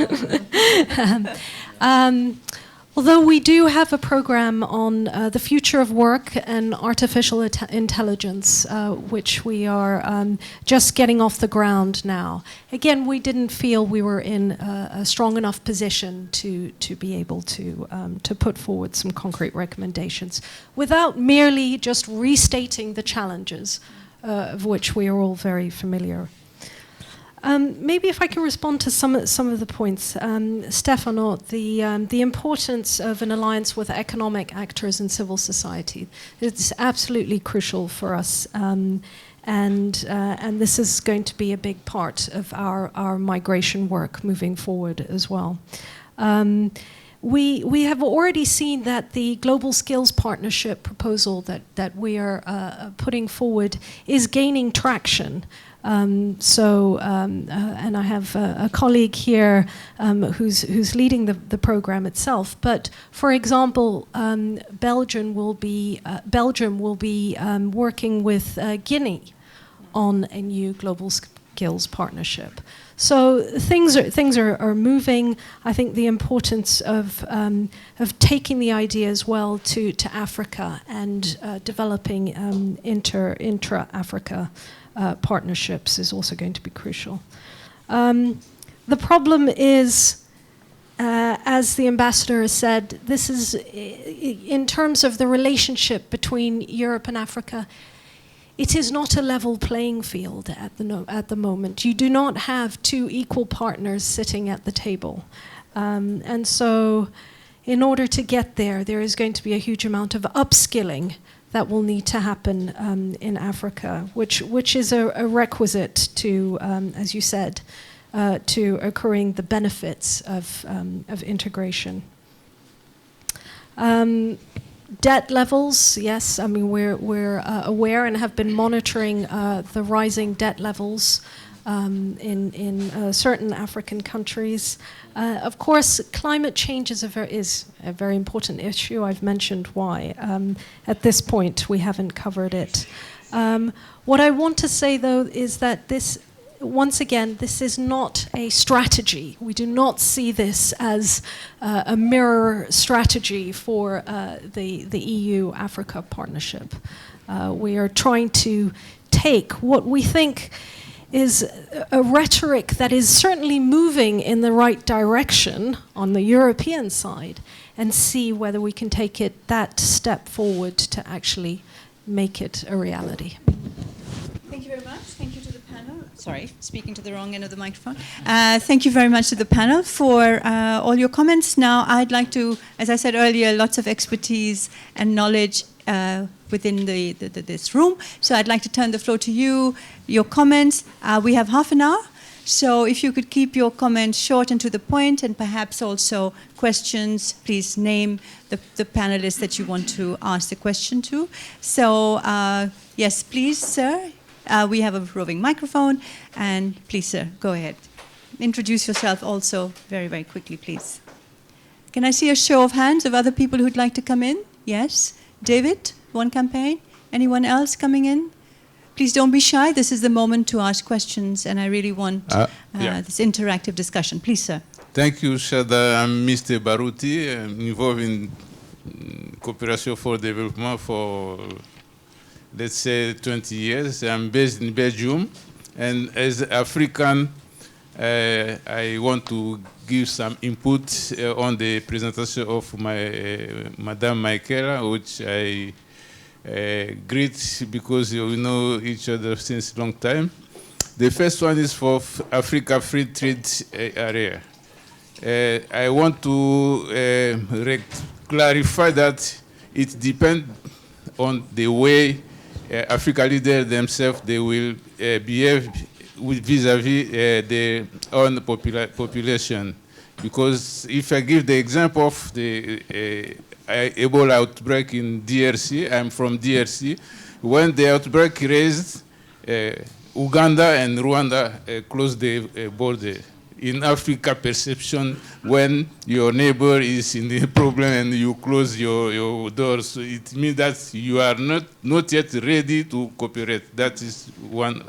Although we do have a program on the future of work and artificial intelligence, which we are just getting off the ground now. Again, we didn't feel we were in a strong enough position to be able to put forward some concrete recommendations without merely just restating the challenges of which we are all very familiar. Maybe if I can respond to some of the points. Stefano, the importance of an alliance with economic actors and civil society. It's absolutely crucial for us, and this is going to be a big part of our migration work moving forward as well. We have already seen that the Global Skills Partnership proposal that we are putting forward is gaining traction. And I have a colleague here who's leading the program itself. But for example, Belgium will be working with Guinea on a new global skills partnership. So things are moving. I think the importance of taking the idea as well to Africa and developing intra-Africa partnerships is also going to be crucial. The problem is, as the ambassador has said, this is in terms of the relationship between Europe and Africa. It is not a level playing field at the moment. You do not have 2 equal partners sitting at the table, and so in order to get there, there is going to be a huge amount of upskilling that will need to happen in Africa, which is a requisite to, as you said, to accruing the benefits of integration. Debt levels, yes. I mean, we're aware and have been monitoring the rising debt levels in certain African countries. Of course, climate change is a very important issue. I've mentioned why. At this point, we haven't covered it. What I want to say, though, is that this, once again, this is not a strategy. We do not see this as a mirror strategy for the EU-Africa partnership. We are trying to take what we think is a rhetoric that is certainly moving in the right direction on the European side and see whether we can take it that step forward to actually make it a reality. Thank you very much. Thank you to the panel. Sorry, speaking to the wrong end of the microphone. Thank you very much to the panel for all your comments. Now, I'd like to, as I said earlier, lots of expertise and knowledge within this room. So I'd like to turn the floor to you, your comments. We have half an hour. So if you could keep your comments short and to the point, and perhaps also questions, please name the panelists that you want to ask the question to. So yes, please, sir. We have a roving microphone, and please, sir, go ahead. Introduce yourself also very, very quickly, please. Can I see a show of hands of other people who'd like to come in? Yes. David, one campaign. Anyone else coming in? Please don't be shy. This is the moment to ask questions, and I really want this interactive discussion. Please, sir. Thank you, Shada. I'm Mr. Baruti. I'm involved in cooperation for development for, let's say, 20 years. I'm based in Belgium, and as African, I want to give some input on the presentation of my Madame Mikaela, which I great because we know each other since a long time. The first one is for Africa Free Trade Area. I want to clarify that it depends on the way Africa leaders themselves they will behave vis-à-vis their own population. Because if I give the example of the Ebola outbreak in DRC, I'm from DRC, when the outbreak raised, Uganda and Rwanda closed the border. In Africa perception, when your neighbor is in the problem and you close your doors, it means that you are not yet ready to cooperate. That is one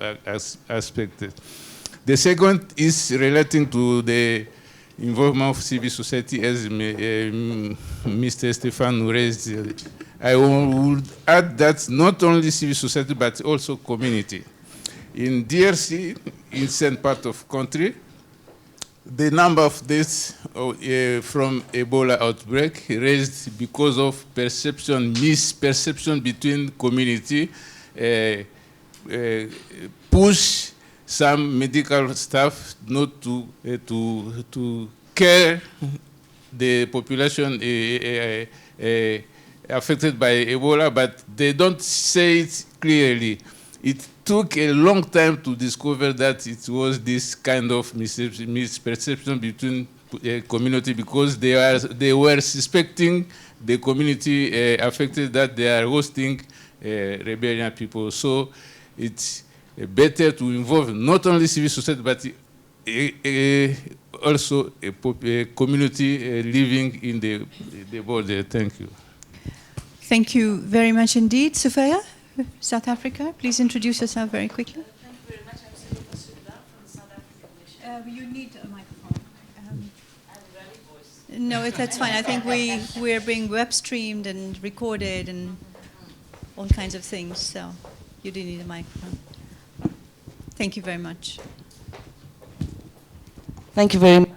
aspect. The second is relating to the involvement of civil society, as Mr. Stefano raised. I would add that not only civil society, but also community. In DRC, in certain part of country, the number of deaths from Ebola outbreak raised because of misperception between community, push some medical staff not to care the population affected by Ebola, but they don't say it clearly. It took a long time to discover that it was this kind of misperception between community because they were suspecting the community affected that they are hosting rebellion people. So it's better to involve not only civil society but also a community living in the border. Thank you. Thank you very much indeed. Sophia, South Africa, please introduce yourself very quickly. Thank you very much. I'm Stefano from the South African Mission. You need a microphone. I have a very voice. No, that's fine. I think we're being web streamed and recorded and all kinds of things, so you do need a microphone. Thank you very much. Thank you very much.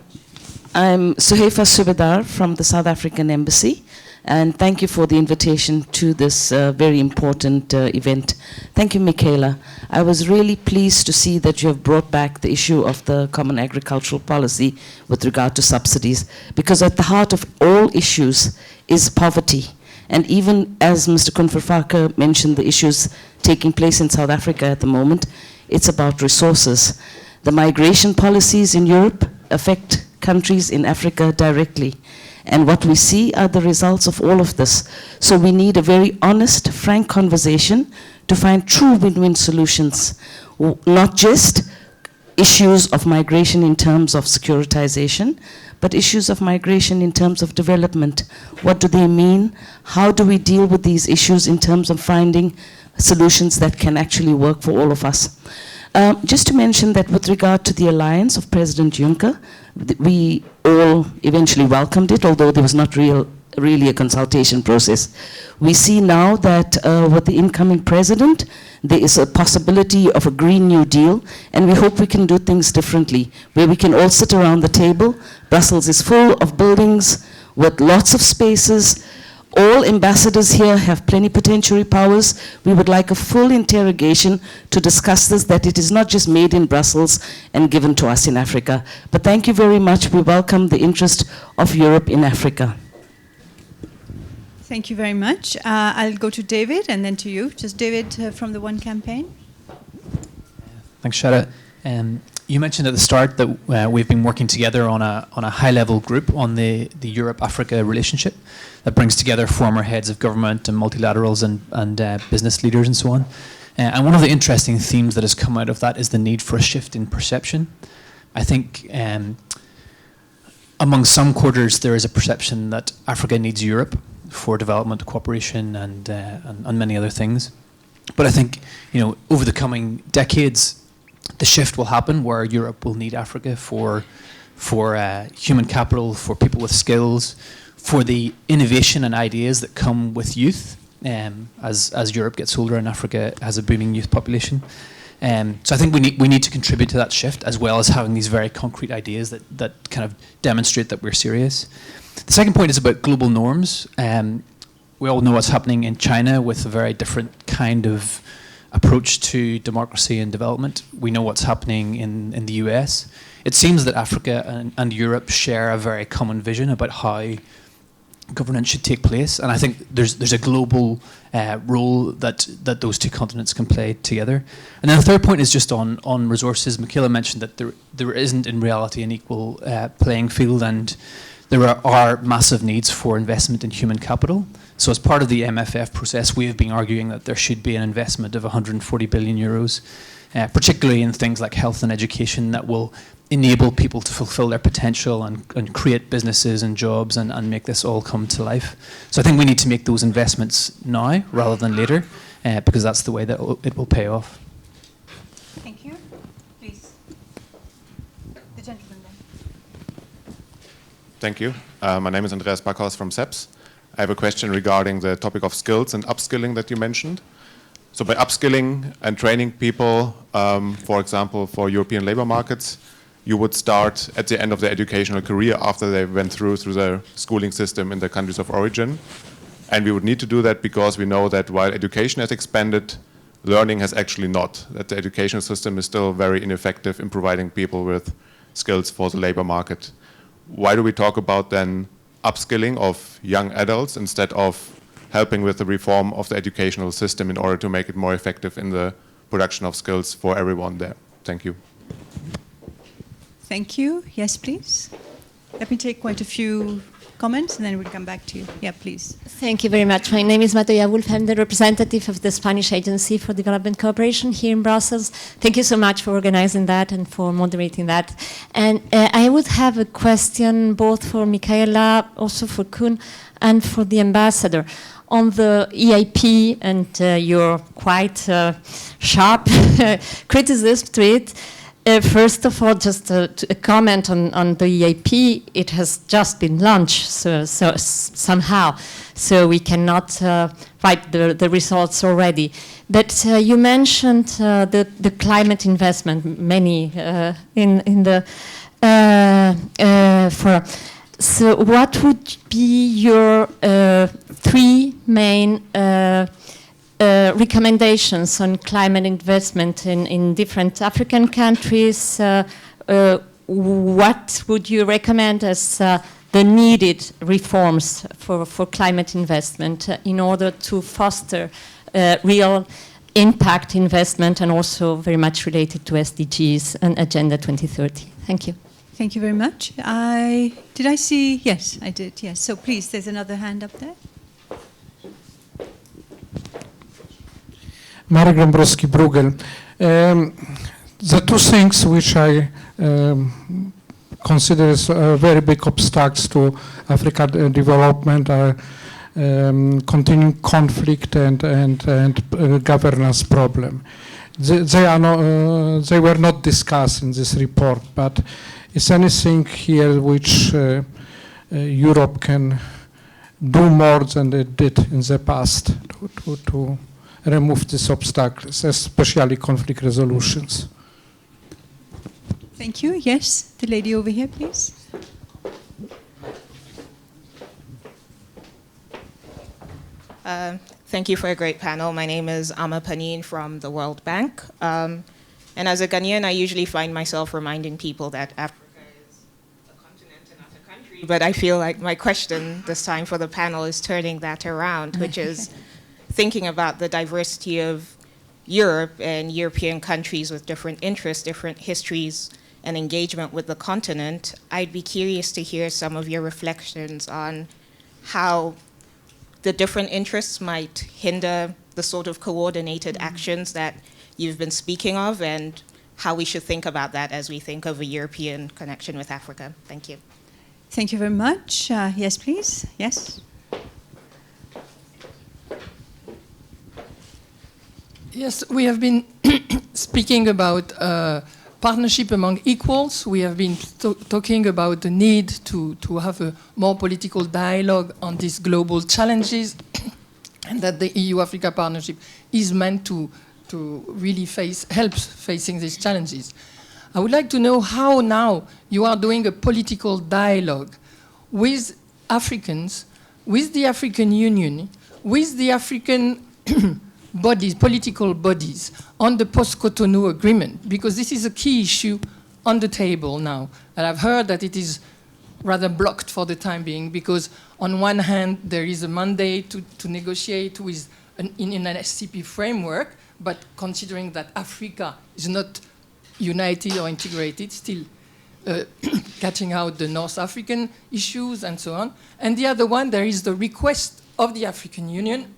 I'm Suhaifa Subedar from the South African Embassy, and thank you for the invitation to this very important event. Thank you, Mikaela. I was really pleased to see that you have brought back the issue of the Common Agricultural Policy with regard to subsidies, because at the heart of all issues is poverty. And even as Mr. Kunferfaka mentioned the issues taking place in South Africa at the moment, it's about resources. The migration policies in Europe affect countries in Africa directly. And what we see are the results of all of this. So we need a very honest, frank conversation to find true win-win solutions, not just issues of migration in terms of securitization, but issues of migration in terms of development. What do they mean? How do we deal with these issues in terms of finding solutions that can actually work for all of us? Just to mention that with regard to the alliance of President Juncker, we all eventually welcomed it, although there was not really a consultation process. We see now that with the incoming president, there is a possibility of a Green New Deal, and we hope we can do things differently, where we can all sit around the table. Brussels is full of buildings with lots of spaces. All ambassadors here have plenipotentiary powers. We would like a full interrogation to discuss this, that it is not just made in Brussels and given to us in Africa. But thank you very much. We welcome the interest of Europe in Africa. Thank you very much. I'll go to David and then to you. Just David from the One Campaign. Thanks, Shada. You mentioned at the start that we've been working together on a high-level group on the Europe-Africa relationship that brings together former heads of government and multilaterals and business leaders and so on. And one of the interesting themes that has come out of that is the need for a shift in perception. I think among some quarters there is a perception that Africa needs Europe for development, cooperation, and many other things. But I think, over the coming decades, the shift will happen where Europe will need Africa for human capital, for people with skills, for the innovation and ideas that come with youth, as Europe gets older and Africa has a booming youth population. So I think we need to contribute to that shift, as well as having these very concrete ideas that kind of demonstrate that we're serious. The second point is about global norms. We all know what's happening in China with a very different kind of approach to democracy and development. We know what's happening in the US. It seems that Africa and Europe share a very common vision about how governance should take place, and I think there's a global role that those two continents can play together. And then the third point is just on resources. Mikaela mentioned that there isn't in reality an equal playing field, and there are massive needs for investment in human capital. So as part of the MFF process, we have been arguing that there should be an investment of 140 billion euros, particularly in things like health and education that will enable people to fulfill their potential and create businesses and jobs and make this all come to life. So I think we need to make those investments now rather than later, because that's the way that it will pay off. Thank you. Please. The gentleman there. Thank you. My name is Andreas Backhaus from SEPS. I have a question regarding the topic of skills and upskilling that you mentioned. So by upskilling and training people, for example, for European labor markets, you would start at the end of their educational career after they went through the schooling system in the countries of origin. And we would need to do that because we know that while education has expanded, learning has actually not. That the educational system is still very ineffective in providing people with skills for the labor market. Why do we talk about then upskilling of young adults instead of helping with the reform of the educational system in order to make it more effective in the production of skills for everyone there? Thank you. Thank you. Yes, please. Let me take quite a few comments and then we'll come back to you. Yeah, please. Thank you very much. My name is Matoya Wolf. I'm the representative of the Spanish Agency for Development Cooperation here in Brussels. Thank you so much for organizing that and for moderating that. And I would have a question both for Mikaela, also for Koen, and for the ambassador. On the EIP and your quite sharp criticism to it, first of all, just a comment on the EIP. It has just been launched, so somehow, so we cannot fight the results already. But you mentioned the climate investment, many in the for. So, what would be your three main recommendations on climate investment in different African countries? What would you recommend as the needed reforms for climate investment in order to foster real impact investment and also very much related to SDGs and Agenda 2030? Thank you. Thank you very much. Did I see? Yes, I did. Yes. So please, there's another hand up there. Marek Dąbrowski, Bruegel. The two things which I consider as very big obstacles to African development are continuing conflict and governance problem. They were not discussed in this report, but is anything here which Europe can do more than it did in the past to remove these obstacles, especially conflict resolutions? Thank you. Yes, the lady over here, please. Thank you for a great panel. My name is Ama Panin from the World Bank. And as a Ghanaian, I usually find myself reminding people that Africa is a continent and not a country. But I feel like my question this time for the panel is turning that around, which is thinking about the diversity of Europe and European countries with different interests, different histories, and engagement with the continent. I'd be curious to hear some of your reflections on how the different interests might hinder the sort of coordinated actions that you've been speaking of, and how we should think about that as we think of a European connection with Africa. Thank you. Thank you very much. Yes, please. Yes. Yes, we have been speaking about partnership among equals. We have been talking about the need to have a more political dialogue on these global challenges, and that the EU-Africa partnership is meant to really help facing these challenges. I would like to know how now you are doing a political dialogue with Africans, with the African Union, with the African bodies, political bodies, on the post-Cotonou agreement, because this is a key issue on the table now. And I've heard that it is rather blocked for the time being, because on one hand, there is a mandate to negotiate with in an SCP framework, but considering that Africa is not united or integrated, still cutting out the North African issues and so on. And the other one, there is the request of the African Union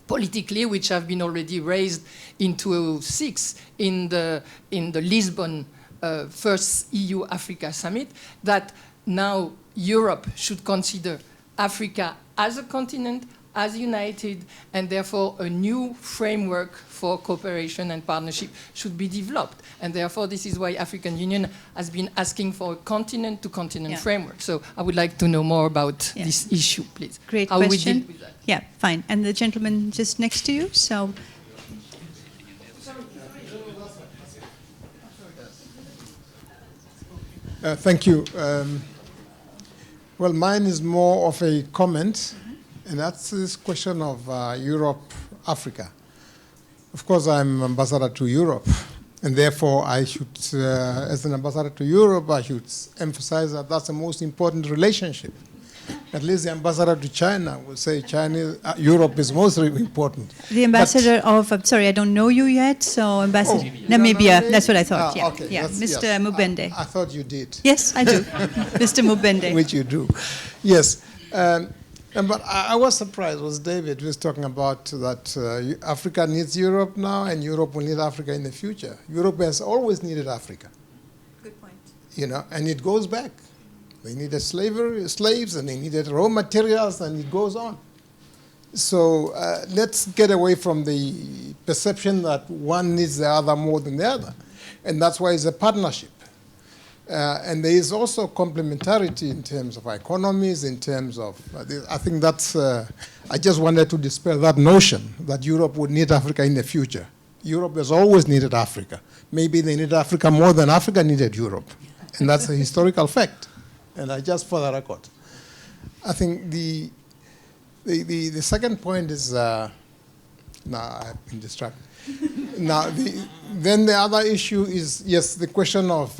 politically, which have been already raised in 2006 in the Lisbon first EU-Africa summit, that now Europe should consider Africa as a continent, as united, and therefore a new framework for cooperation and partnership should be developed. And therefore this is why African Union has been asking for a continent-to-continent framework. So I would like to know more about this issue, please. Great How question. we deal with that. Yeah, fine. And the gentleman just next to you, so. Thank you. Well, mine is more of a comment, and that's this question of Europe-Africa. Of course, I'm ambassador to Europe, and therefore I should, as an ambassador to Europe, I should emphasize that that's the most important relationship. At least the ambassador to China will say Europe is most important. The ambassador of, I'm sorry, I don't know you yet, so ambassador Namibia, that's what I thought, yeah. Okay, yeah. Mr. Yes. Mubende. I thought you did. Yes, I do, Mr. Mubende. Which you do, yes. But I was surprised, was David was talking about that Africa needs Europe now and Europe will need Africa in the future. Europe has always needed Africa. Good point. You know, and it goes back. They needed slaves, and they needed raw materials, and it goes on. So let's get away from the perception that one needs the other more than the other. And that's why it's a partnership. And there is also complementarity in terms of economies, in terms of, I think that's, I just wanted to dispel that notion that Europe would need Africa in the future. Europe has always needed Africa. Maybe they needed Africa more than Africa needed Europe. And that's a historical fact. And I just for the record. I think the second point is, now I've been distracted. Now, then the other issue is, yes, the question of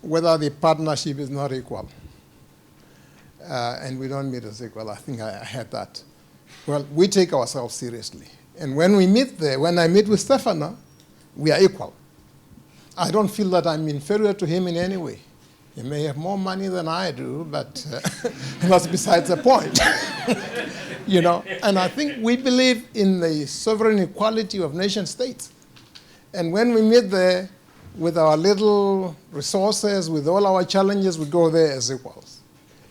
whether the partnership is not equal. And we don't meet as equal. I think I had that. Well, we take ourselves seriously. And when we meet there, when I meet with Stefano, we are equal. I don't feel that I'm inferior to him in any way. You may have more money than I do, but that's besides the point. You know, and I think we believe in the sovereign equality of nation states. And when we meet there with our little resources, with all our challenges, we go there as equals.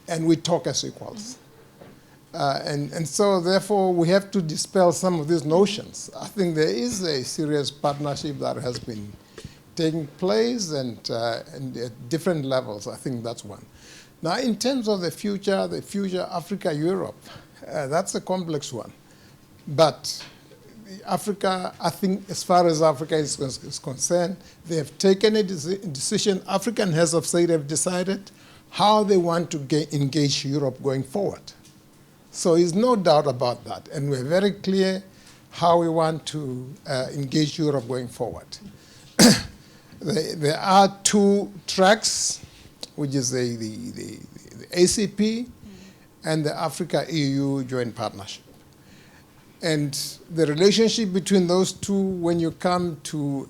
And we talk as equals. And so, therefore, we have to dispel some of these notions. I think there is a serious partnership that has been taking place and at different levels. I think that's one. Now, in terms of the future Africa-Europe, that's a complex one. But Africa, I think, as far as Africa is concerned, they have taken a decision. African heads of state have decided how they want to engage Europe going forward. So there's no doubt about that. And we're very clear how we want to engage Europe going forward. There are two tracks, which is the ACP and the Africa-EU joint partnership. And the relationship between those two, when you come to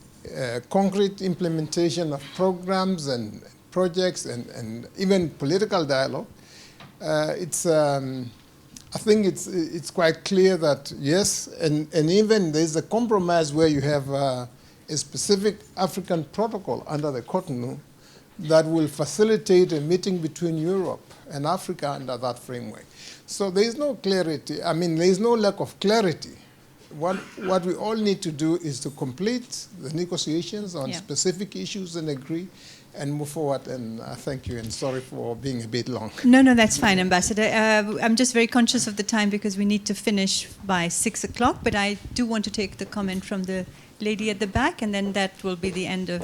concrete implementation of programs and projects and even political dialogue, I think it's quite clear that yes, and even there's a compromise where you have a specific African protocol under the Cotonou that will facilitate a meeting between Europe and Africa under that framework. So there is no clarity. I mean, there is no lack of clarity. What we all need to do is to complete the negotiations on specific issues and agree and move forward. And thank you, and sorry for being a bit long. No, that's fine, Ambassador. I'm just very conscious of the time because we need to finish by 6 o'clock, but I do want to take the comment from the lady at the back, and then that will be the end of...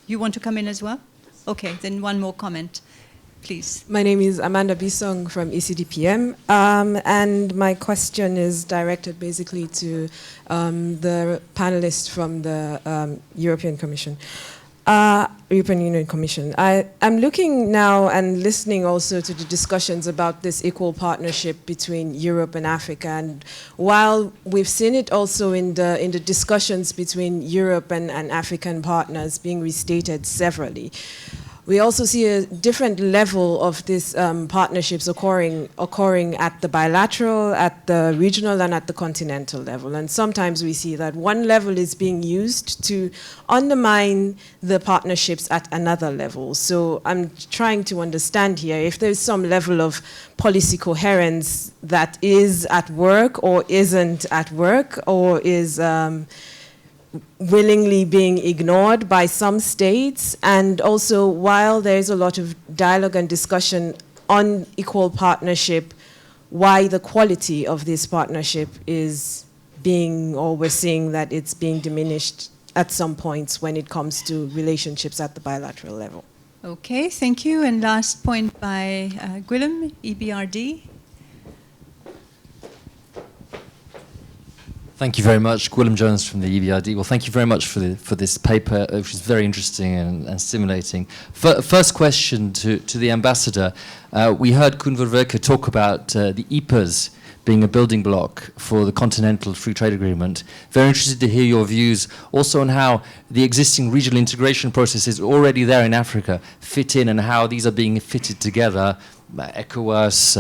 you want to come in as well? Okay, then one more comment, please. My name is Amanda Bisong from ECDPM, and my question is directed basically to the panelists from the European Commission. European Union Commission. I'm looking now and listening also to the discussions about this equal partnership between Europe and Africa. And while we've seen it also in the discussions between Europe and African partners being restated severally, we also see a different level of these partnerships occurring at the bilateral, at the regional, and at the continental level. And sometimes we see that one level is being used to undermine the partnerships at another level. So I'm trying to understand here if there's some level of policy coherence that is at work or isn't at work, or is willingly being ignored by some states. And also, while there's a lot of dialogue and discussion on equal partnership, why the quality of this partnership is being, or we're seeing that it's being diminished at some points when it comes to relationships at the bilateral level. Okay, thank you. And last point by Gwilym, EBRD. Thank you very much. Gwilym Jones from the EBRD. Well, thank you very much for this paper, which is very interesting and stimulating. First question to the ambassador. We heard Koen Verwerke talk about the EPAs being a building block for the Continental Free Trade Agreement. Very interested to hear your views also on how the existing regional integration processes already there in Africa fit in, and how these are being fitted together, ECOWAS,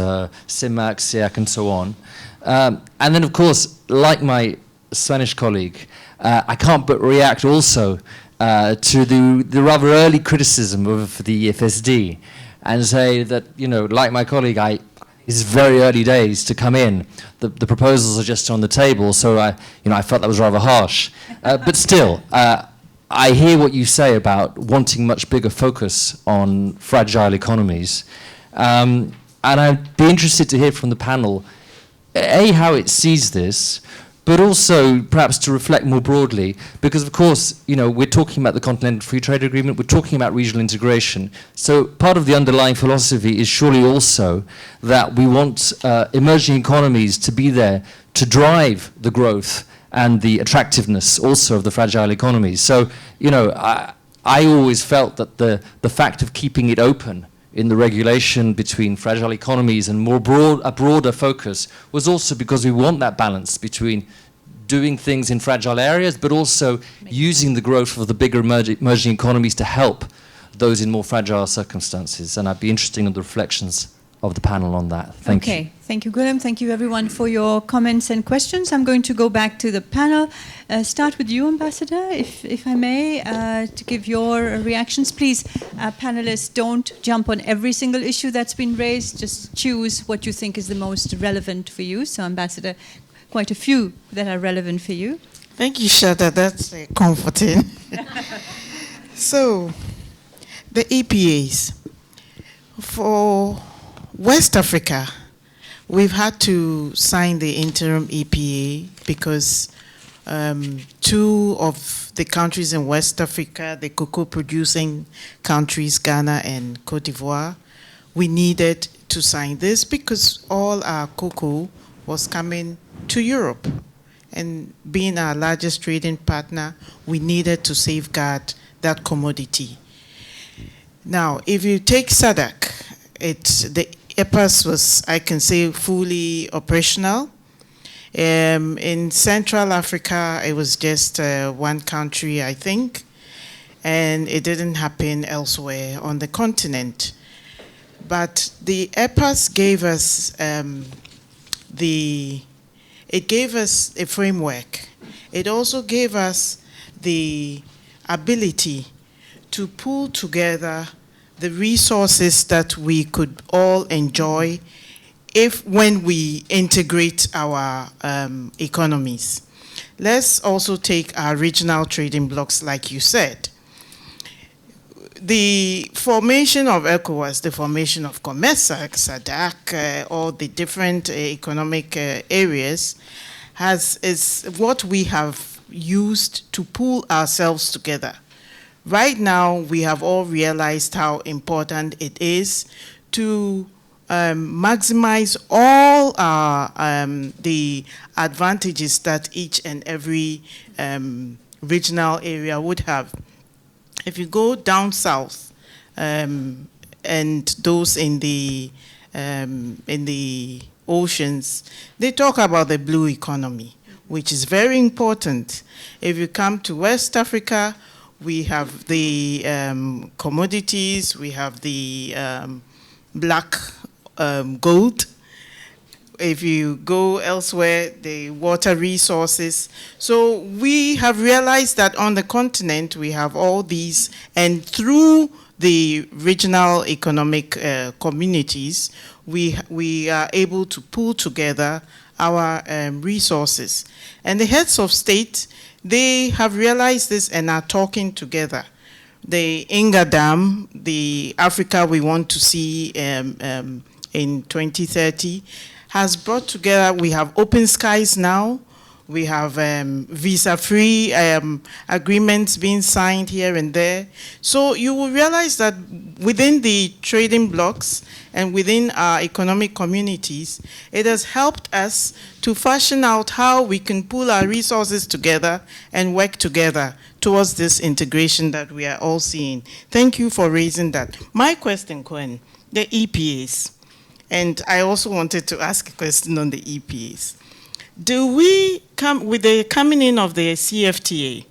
CEMAC, CEAC, and so on. And then, of course, like my Spanish colleague, I can't but react also to the rather early criticism of the EFSD, and say that, you know, like my colleague, it's very early days to come in. The proposals are just on the table, so I felt that was rather harsh. But still, I hear what you say about wanting much bigger focus on fragile economies, and I'd be interested to hear from the panel, A, how it sees this, but also perhaps to reflect more broadly, because of course, you know, we're talking about the Continental Free Trade Agreement, we're talking about regional integration. So part of the underlying philosophy is surely also that we want emerging economies to be there to drive the growth and the attractiveness also of the fragile economies. So, you know, I always felt that the fact of keeping it open in the regulation between fragile economies and a broader focus was also because we want that balance between doing things in fragile areas, but also using the growth of the bigger emerging economies to help those in more fragile circumstances. And I'd be interested in the reflections of the panel on that. Thank you. Okay, thank you, Guillaume. Thank you, everyone, for your comments and questions. I'm going to go back to the panel. Start with you, Ambassador, if I may, to give your reactions. Please, panelists, don't jump on every single issue that's been raised. Just choose what you think is the most relevant for you. So, Ambassador, quite a few that are relevant for you. Thank you, Shada. That's comforting. So, the EPAs. For West Africa, we've had to sign the interim EPA because 2 of the countries in West Africa, the cocoa-producing countries, Ghana and Cote d'Ivoire, we needed to sign this because all our cocoa was coming to Europe. And being our largest trading partner, we needed to safeguard that commodity. Now, if you take SADC, the EPAS was, I can say, fully operational. In Central Africa, it was just 1 country, I think, and it didn't happen elsewhere on the continent. But the EPAS gave us it gave us a framework. It also gave us the ability to pull together the resources that we could all enjoy when we integrate our economies. Let's also take our regional trading blocks, like you said. The formation of ECOWAS, the formation of COMESA, SADC, all the different economic areas, is what we have used to pull ourselves together. Right now, we have all realized how important it is to maximize all the advantages that each and every regional area would have. If you go down south, and those in the oceans, they talk about the blue economy, which is very important. If you come to West Africa, we have the commodities, we have the black gold. If you go elsewhere, the water resources. So we have realized that on the continent, we have all these, and through the regional economic communities, we are able to pull together our resources. And the heads of state, they have realized this and are talking together. The Inga Dam, the Africa we want to see in 2030, has brought together, we have open skies now, we have visa-free agreements being signed here and there. So you will realize that within the trading blocks and within our economic communities, it has helped us to fashion out how we can pool our resources together and work together towards this integration that we are all seeing. Thank you for raising that. My question, Gwen, the EPAs. And I also wanted to ask a question on the EPAs. Do we come, with the coming in of the CFTA,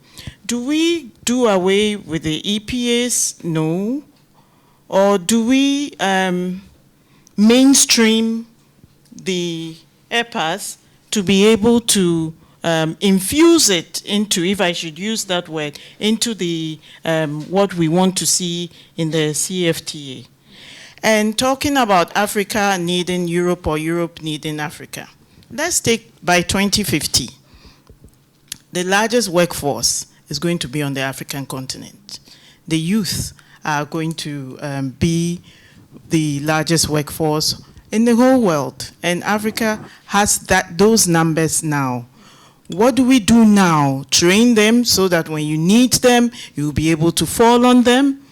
do we do away with the EPAs? No. Or do we mainstream the EPAs to be able to infuse it into, if I should use that word, into the what we want to see in the CFTA? And talking about Africa needing Europe or Europe needing Africa. Let's take by 2050, the largest workforce is going to be on the African continent. The youth are going to be the largest workforce in the whole world. And Africa has those numbers now. What do we do now? Train them so that when you need them, you'll be able to fall on them.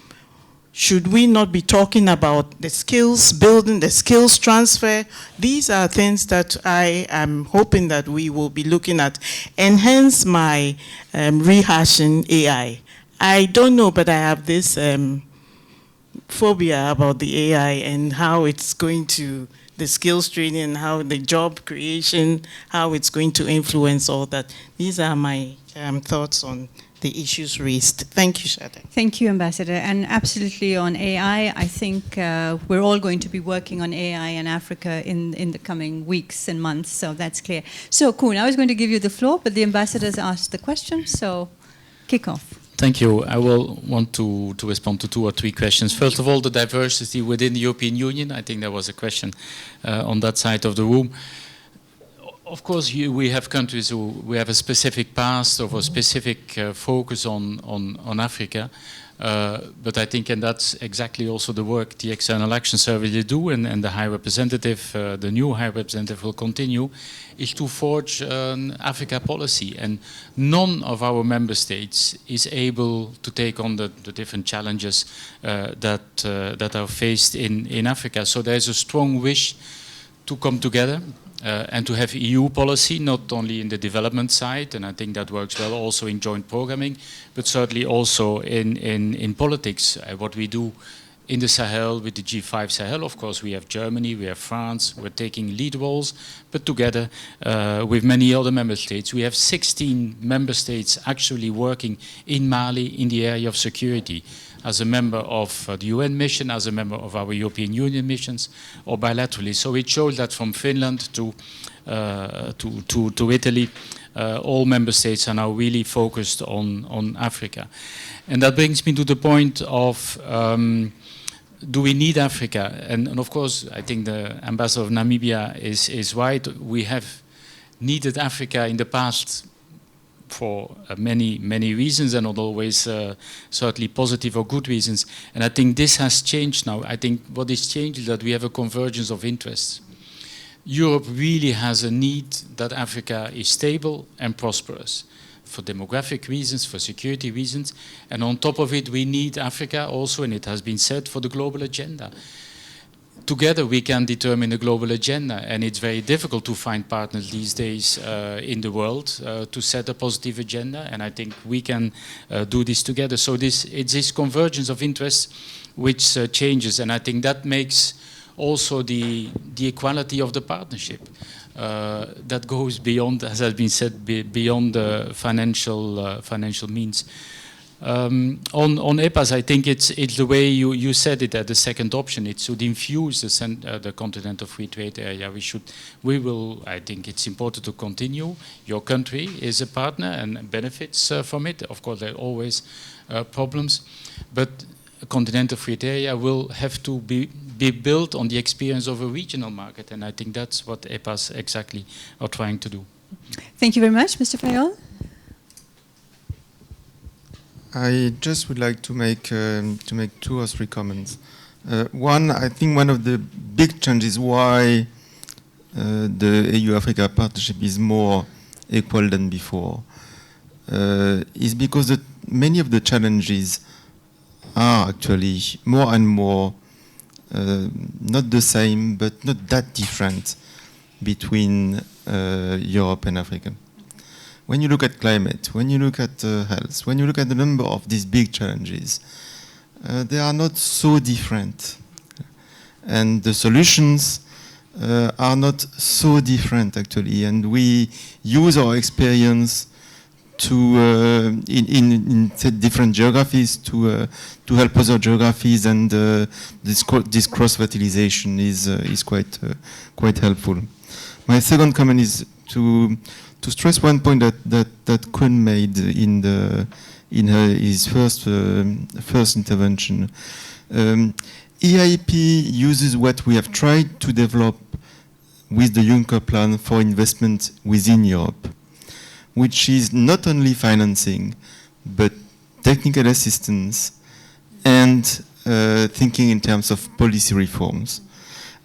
Should we not be talking about the skills building, the skills transfer? These are things that I am hoping that we will be looking at. And hence my rehashing AI. I don't know, but I have this phobia about the AI and how it's going to, the skills training, how the job creation, how it's going to influence all that. These are my thoughts on the issues raised. Thank you, Shada. Thank you, Ambassador. And absolutely on AI, I think we're all going to be working on AI in Africa in the coming weeks and months, so that's clear. So, Koen, I was going to give you the floor, but the ambassadors asked the question, so kick off. Thank you. I will want to respond to 2 or 3 questions. First of all, the diversity within the European Union. I think there was a question on that side of the room. Of course, we have countries who we have a specific past or a specific focus on Africa. But I think, and that's exactly also the work the External Action Service will do, and the High Representative, the new High Representative will continue, is to forge an Africa policy. And none of our member states is able to take on the different challenges that are faced in Africa. So there's a strong wish to come together and to have EU policy, not only in the development side, and I think that works well also in joint programming, but certainly also in politics. What we do in the Sahel with the G5 Sahel, of course, we have Germany, we have France, we're taking lead roles, but together with many other member states, we have 16 member states actually working in Mali in the area of security, as a member of the UN mission, as a member of our European Union missions, or bilaterally. So it shows that from Finland to Italy, all member states are now really focused on Africa. And that brings me to the point of, do we need Africa? And of course, I think the ambassador of Namibia is right. We have needed Africa in the past for many reasons, and not always certainly positive or good reasons. And I think this has changed now. I think what is changed is that we have a convergence of interests. Europe really has a need that Africa is stable and prosperous for demographic reasons, for security reasons. And on top of it, we need Africa also, and it has been said, for the global agenda. Together we can determine a global agenda, and it's very difficult to find partners these days in the world to set a positive agenda, and I think we can do this together. So it's this convergence of interests which changes, and I think that makes also the equality of the partnership that goes beyond, as has been said, beyond the financial means. On EPAs, I think it's the way you said it, the second option. It should infuse the continental free trade area. I think it's important to continue. Your country is a partner and benefits from it. Of course, there are always problems, but a continental free trade area will have to be built on the experience of a regional market, and I think that's what EPAs exactly are trying to do. Thank you very much, Mr. Fayol. I just would like to make 2 or 3 comments. One, I think one of the big changes why the EU-Africa partnership is more equal than before is because many of the challenges are actually more and more not the same, but not that different between Europe and Africa. When you look at climate, when you look at health, when you look at the number of these big challenges, they are not so different. And the solutions are not so different, actually. And we use our experience to in different geographies to help other geographies, and this cross-fertilization is quite helpful. My second comment is to stress one point that Koen made in his first intervention. EIP uses what we have tried to develop with the Juncker plan for investment within Europe, which is not only financing, but technical assistance and thinking in terms of policy reforms.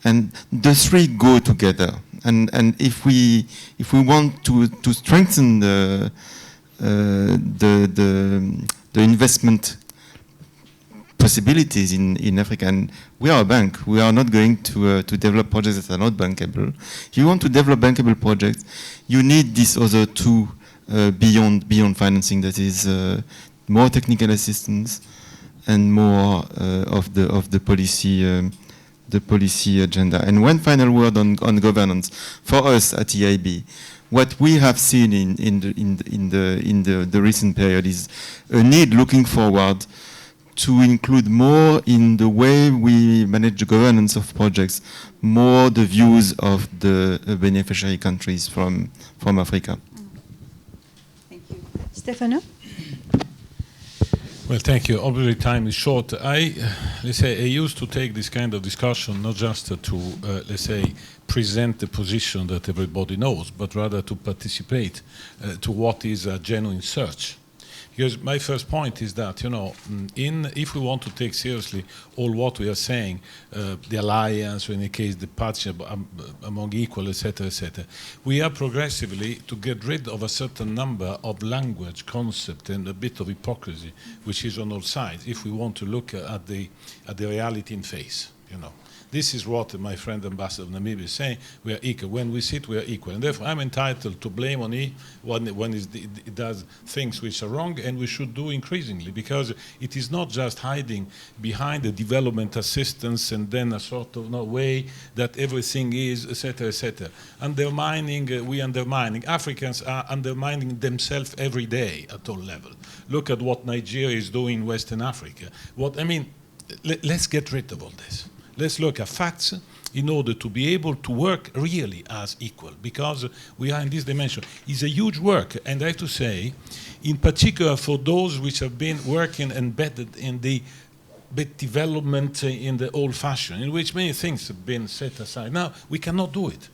And the 3 go together. And if we want to strengthen the investment possibilities in Africa, and we are a bank, we are not going to develop projects that are not bankable. If you want to develop bankable projects, you need these other 2 beyond financing, that is more technical assistance and more of the policy agenda. And one final word on governance. For us at EIB, what we have seen in the recent period is a need looking forward to include more in the way we manage the governance of projects, more the views of the beneficiary countries from Africa. Thank you. Stefano? Well, thank you. Obviously, time is short. Let's say, I used to take this kind of discussion not just to, let's say, present the position that everybody knows, but rather to participate to what is a genuine search. Because my first point is that, you know, if we want to take seriously all what we are saying, the alliance, or in the case the partnership among equal, etc., we are progressively to get rid of a certain number of language, concept, and a bit of hypocrisy, which is on all sides, if we want to look at the reality in face, you know. This is what my friend Ambassador of Namibia is saying. We are equal. When we sit, we are equal. And therefore, I'm entitled to blame on it when it does things which are wrong, and we should do increasingly, because it is not just hiding behind the development assistance and then a sort of way that everything is, etc., etc. Undermining. Africans are undermining themselves every day at all levels. Look at what Nigeria is doing in Western Africa. Let's get rid of all this. Let's look at facts in order to be able to work really as equal, because we are in this dimension. It's a huge work, and I have to say, in particular for those which have been working embedded in the development in the old fashion, in which many things have been set aside. Now, we cannot do it.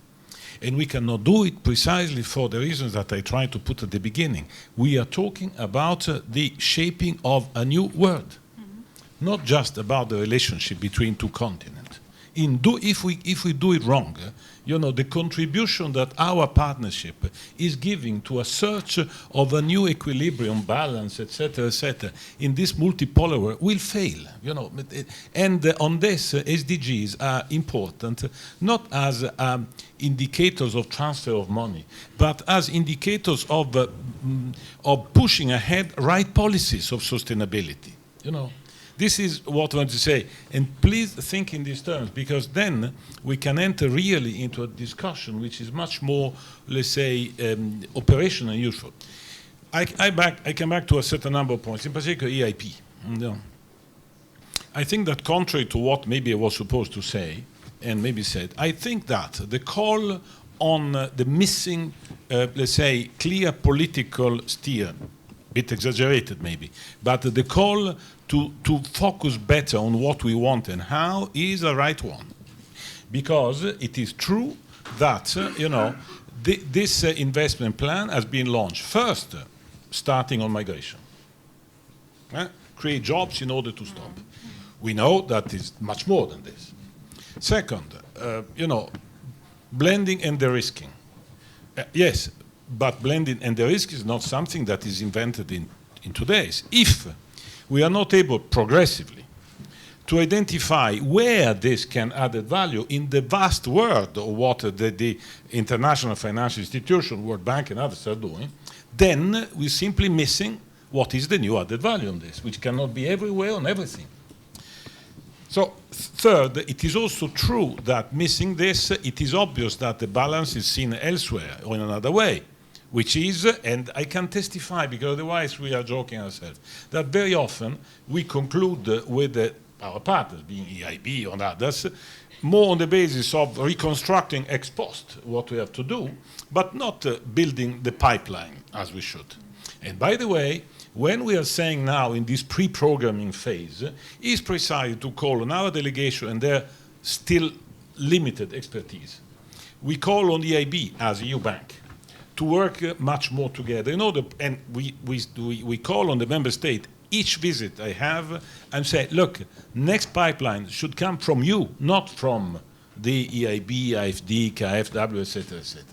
And we cannot do it precisely for the reasons that I tried to put at the beginning. We are talking about the shaping of a new world. Not just about the relationship between two continents. If we do it wrong, you know, the contribution that our partnership is giving to a search of a new equilibrium, balance, etc., in this multipolar world will fail. You know, and on this, SDGs are important, not as indicators of transfer of money, but as indicators of pushing ahead right policies of sustainability. You know. This is what I want to say. And please think in these terms, because then we can enter really into a discussion which is much more, let's say, operational and useful. I come back to a certain number of points, in particular EIP. You know, I think that contrary to what maybe I was supposed to say, and maybe said, I think that the call on the missing, let's say, clear political steer, a bit exaggerated maybe, but the call to focus better on what we want and how is a right one. Because it is true that, you know, this investment plan has been launched first, starting on migration. Create jobs in order to stop. We know that is much more than this. Second, you know, blending and de-risking. Yes, but blending and de-risk is not something that is invented in 2 days. If we are not able progressively to identify where this can add value in the vast world of what the international financial institution, World Bank and others are doing, then we're simply missing what is the new added value on this, which cannot be everywhere on everything. So third, it is also true that missing this, it is obvious that the balance is seen elsewhere or in another way, which is, and I can testify, because otherwise we are joking ourselves, that very often we conclude with our partners, being EIB or others, more on the basis of reconstructing ex post what we have to do, but not building the pipeline as we should. And by the way, when we are saying now in this pre-programming phase, is precisely to call on our delegation and their still limited expertise. We call on the EIB as EU bank to work much more together in order, and we call on the member state each visit I have and say, look, next pipeline should come from you, not from the EIB, IFD, KfW, etc., etc.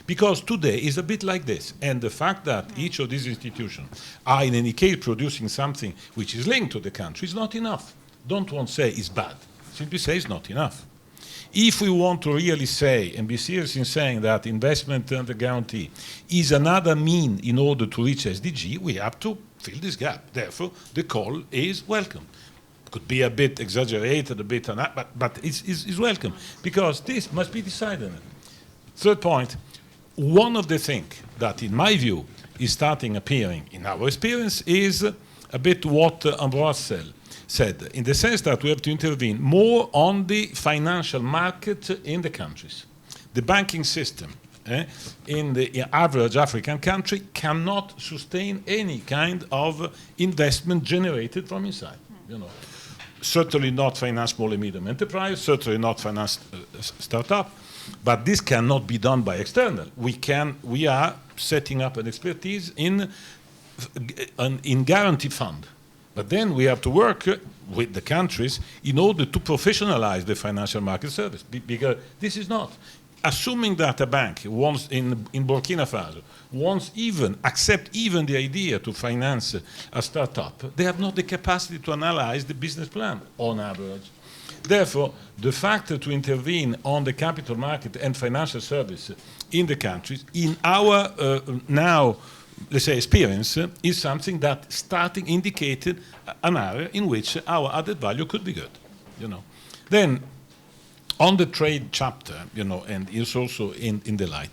Because today is a bit like this, and the fact that each of these institutions are in any case producing something which is linked to the country is not enough. Don't want to say it's bad, simply say it's not enough. If we want to really say, and be serious in saying that investment under guarantee is another mean in order to reach SDG, we have to fill this gap. Therefore, the call is welcome. Could be a bit exaggerated, a bit, but it's welcome, because this must be decided. Third point, one of the things that, in my view, is starting appearing in our experience is a bit what Ambroise said, in the sense that we have to intervene more on the financial market in the countries. The banking system in the average African country cannot sustain any kind of investment generated from inside. Certainly not finance small and medium enterprise, certainly not finance startup, but this cannot be done by external. We are setting up an expertise in guarantee fund. But then we have to work with the countries in order to professionalize the financial market service. Because this is not, assuming that a bank wants in Burkina Faso wants accept even the idea to finance a startup, they have not the capacity to analyze the business plan on average. Therefore, the fact to intervene on the capital market and financial service in the countries, in our now, let's say, experience, is something that starting indicated an area in which our added value could be good. Then, on the trade chapter, and it's also in the light,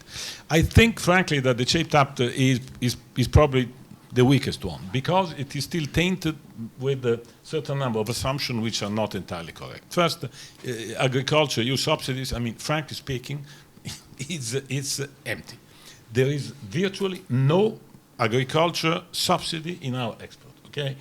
I think, frankly, that the trade chapter is probably the weakest one, because it is still tainted with a certain number of assumptions which are not entirely correct. First, agriculture, EU subsidies, I mean, frankly speaking, it's empty. There is virtually no agriculture subsidy in our export, okay?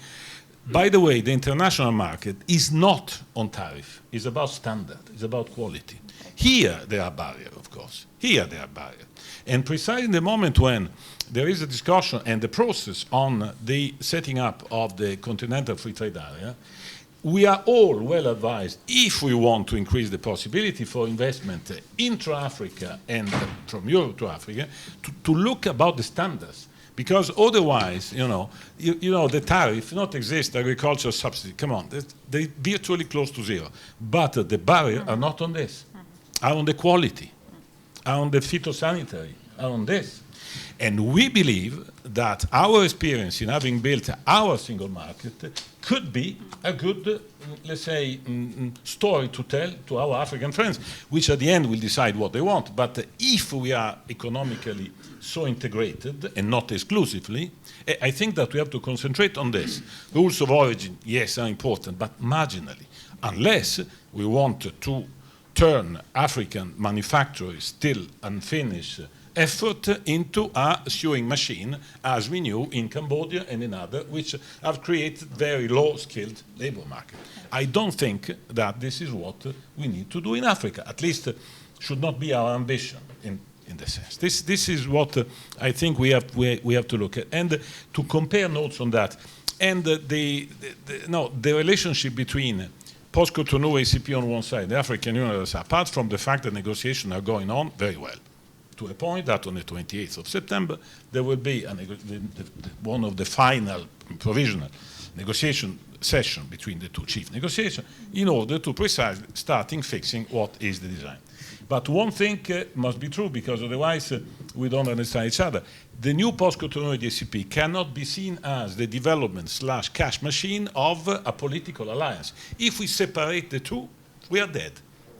By the way, the international market is not on tariff. It's about standard. It's about quality. Here, there are barriers, of course. Here, there are barriers. And precisely in the moment when there is a discussion and the process on the setting up of the continental free trade area, we are all well advised, if we want to increase the possibility for investment intra-Africa and from Europe to Africa, to look about the standards. Because otherwise, the tariff not exist, agricultural subsidy, come on, they're virtually close to zero. But the barriers are not on this, are on the quality, are on the phytosanitary, are on this. And we believe that our experience in having built our single market could be a good, let's say, story to tell to our African friends, which at the end will decide what they want. But if we are economically so integrated, and not exclusively, I think that we have to concentrate on this. Rules of origin, yes, are important, but marginally. Unless we want to turn African manufacturers still unfinished effort into a sewing machine, as we knew in Cambodia and in others, which have created very low-skilled labor market. I don't think that this is what we need to do in Africa. At least should not be our ambition in the sense. This is what I think we have to look at. And to compare notes on that, and the relationship between post-Cotonou ACP on one side, the African Union on the other side, apart from the fact that negotiations are going on very well, to a point that on the 28th of September, there will be one of the final provisional negotiation session between the two chief negotiations in order to precisely starting fixing what is the design. But one thing must be true, because otherwise we don't understand each other. The new post-Cotonou DCP cannot be seen as the development/cash machine of a political alliance. If we separate the two, we are dead.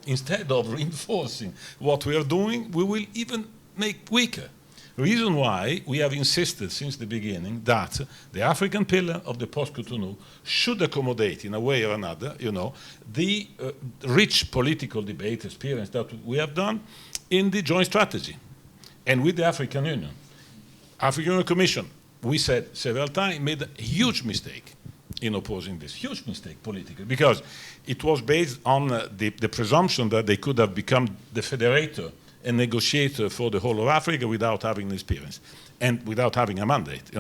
Instead of reinforcing what we are doing, we will even make weaker. Reason why we have insisted since the beginning that the African pillar of the post-Cotonou should accommodate, in a way or another, the rich political debate experience that we have done in the joint strategy and with the African Union. African Union Commission, we said several times, made a huge mistake in opposing this, huge mistake politically, because it was based on the presumption that they could have become the federator and negotiator for the whole of Africa without having experience and without having a mandate,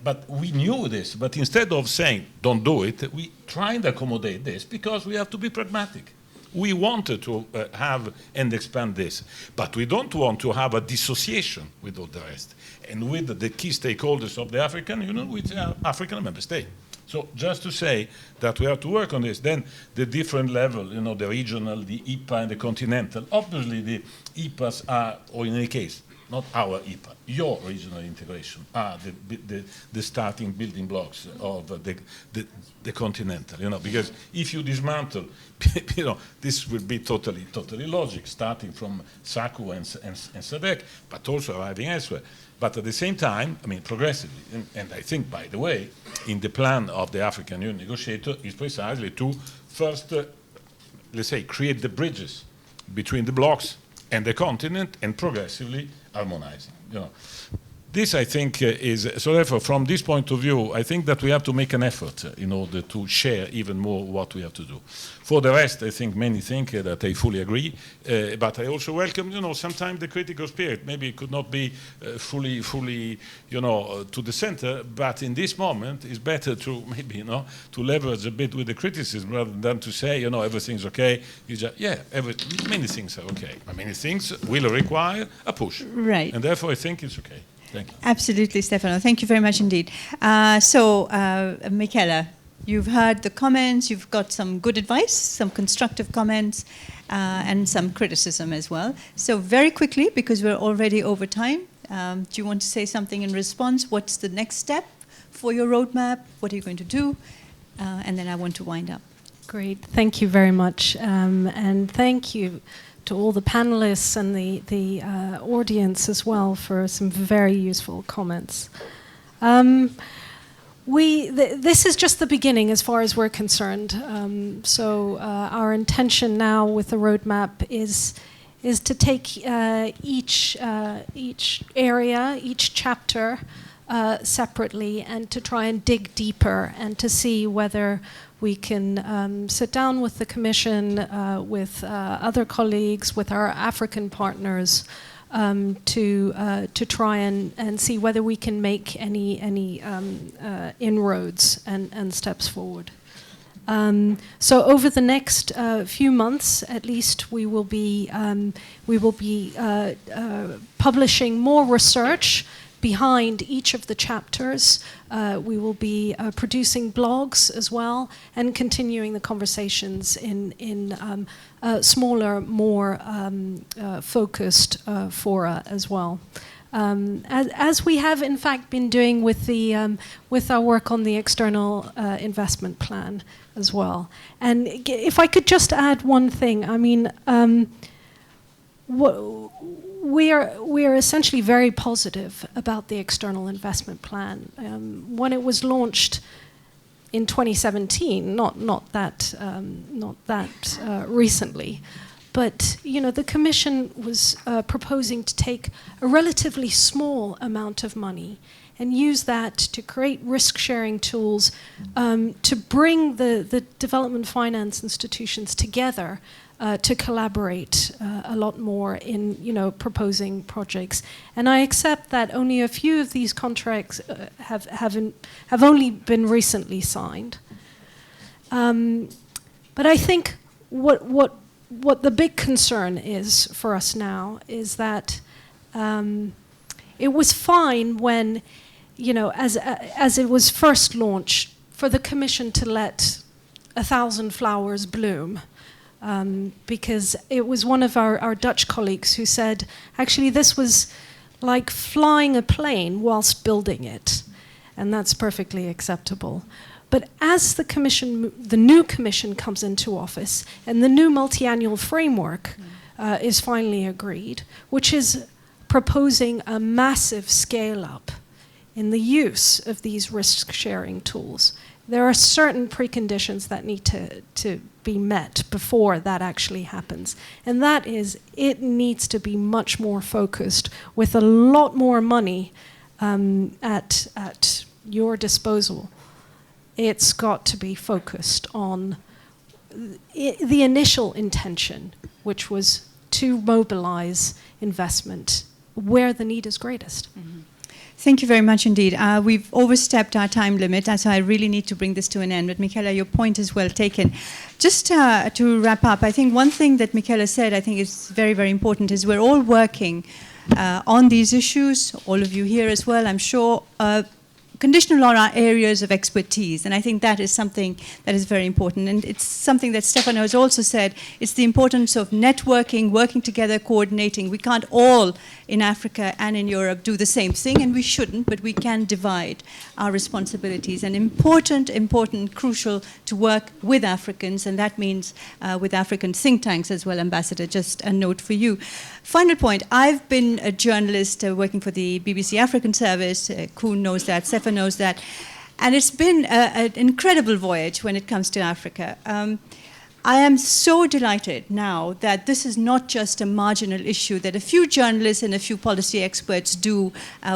But we knew this, but instead of saying, don't do it, we tried to accommodate this because we have to be pragmatic. We wanted to have and expand this, but we don't want to have a dissociation with all the rest and with the key stakeholders of the African Union, which are African member states. So just to say that we have to work on this, then the different level, the regional, the IPA and the continental. Obviously the IPAs are, or in any case, not our EPA, your regional integration are the starting building blocks of the continental, because if you dismantle, this will be totally logic, starting from SACU and SADC, but also arriving elsewhere. But at the same time, progressively, and I think, by the way, in the plan of the African Union negotiator is precisely to first, let's say, create the bridges between the blocks and the continent, and progressively harmonizing. This, I think, is, so therefore, from this point of view, I think that we have to make an effort in order to share even more what we have to do. For the rest, I think many think that I fully agree, but I also welcome, sometimes the critical spirit. Maybe it could not be fully, to the center, but in this moment, it's better to maybe, to leverage a bit with the criticism rather than to say, everything's okay. You just, many things are okay, but many things will require a push. Right. And therefore, I think it's okay. Thank you. Absolutely, Stefano. Thank you very much indeed. Mikaela, you've heard the comments, you've got some good advice, some constructive comments, and some criticism as well. So very quickly, because we're already over time, do you want to say something in response? What's the next step for your roadmap? What are you going to do? And then I want to wind up. Great. Thank you very much. And thank you to all the panelists and the audience as well for some very useful comments. This is just the beginning as far as we're concerned. Our intention now with the roadmap is to take each area, each chapter separately, and to try and dig deeper and to see whether we can sit down with the Commission, with other colleagues, with our African partners, to try and see whether we can make any inroads and steps forward. So over the next few months, at least, we will be publishing more research behind each of the chapters. We will be producing blogs as well, and continuing the conversations in smaller, more focused fora as well. As we have in fact been doing with our work on the external investment plan as well. And if I could just add one thing, we are essentially very positive about the external investment plan. When it was launched in 2017, not that recently, but the Commission was proposing to take a relatively small amount of money and use that to create risk-sharing tools to bring the development finance institutions together to collaborate a lot more in proposing projects. And I accept that only a few of these contracts have only been recently signed. But I think what the big concern is for us now is that it was fine when, as it was first launched, for the Commission to let 1,000 flowers bloom. Because it was one of our Dutch colleagues who said, actually, this was like flying a plane whilst building it. And that's perfectly acceptable. But as the new Commission comes into office and the new multi-annual framework is finally agreed, which is proposing a massive scale-up in the use of these risk-sharing tools, there are certain preconditions that need to be met before that actually happens. And that is, it needs to be much more focused with a lot more money at your disposal. It's got to be focused on the initial intention, which was to mobilize investment where the need is greatest. Mm-hmm. Thank you very much indeed. We've overstepped our time limit, so I really need to bring this to an end. But Mikaela, your point is well taken. Just to wrap up, I think one thing that Mikaela said, I think is very, very important, is we're all working on these issues, all of you here as well, I'm sure, conditional on our areas of expertise. And I think that is something that is very important. And it's something that Stefano has also said, it's the importance of networking, working together, coordinating. We can't all in Africa and in Europe do the same thing, and we shouldn't, but we can divide our responsibilities. And important, crucial to work with Africans, and that means with African think tanks as well, Ambassador, just a note for you. Final point, I've been a journalist working for the BBC African Service. Koen knows that, Stefan knows that. And it's been an incredible voyage when it comes to Africa. I am so delighted now that this is not just a marginal issue that a few journalists and a few policy experts do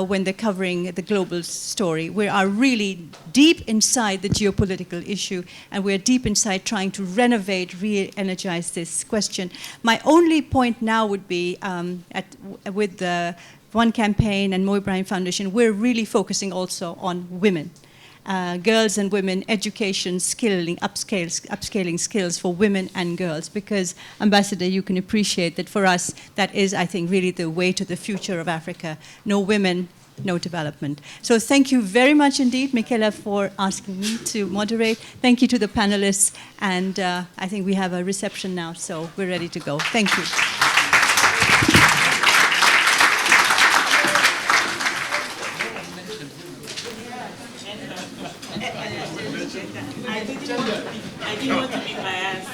when they're covering the global story. We are really deep inside the geopolitical issue, and we're deep inside trying to renovate, re-energize this question. My only point now would be with the One Campaign and Mo Ibrahim Foundation, we're really focusing also on women. Girls and women, education, skilling, upscaling skills for women and girls, because, Ambassador, you can appreciate that for us, that is, I think, really the way to the future of Africa. No women, no development. So thank you very much indeed, Mikaela, for asking me to moderate. Thank you to the panelists, and I think we have a reception now, so we're ready to go. Thank you. I didn't want to be biased.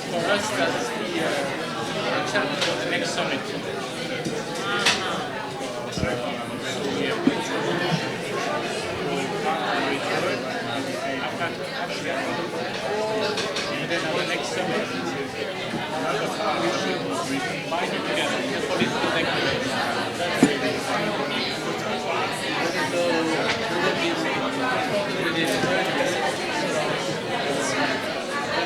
For us, that's the challenge of the next summit.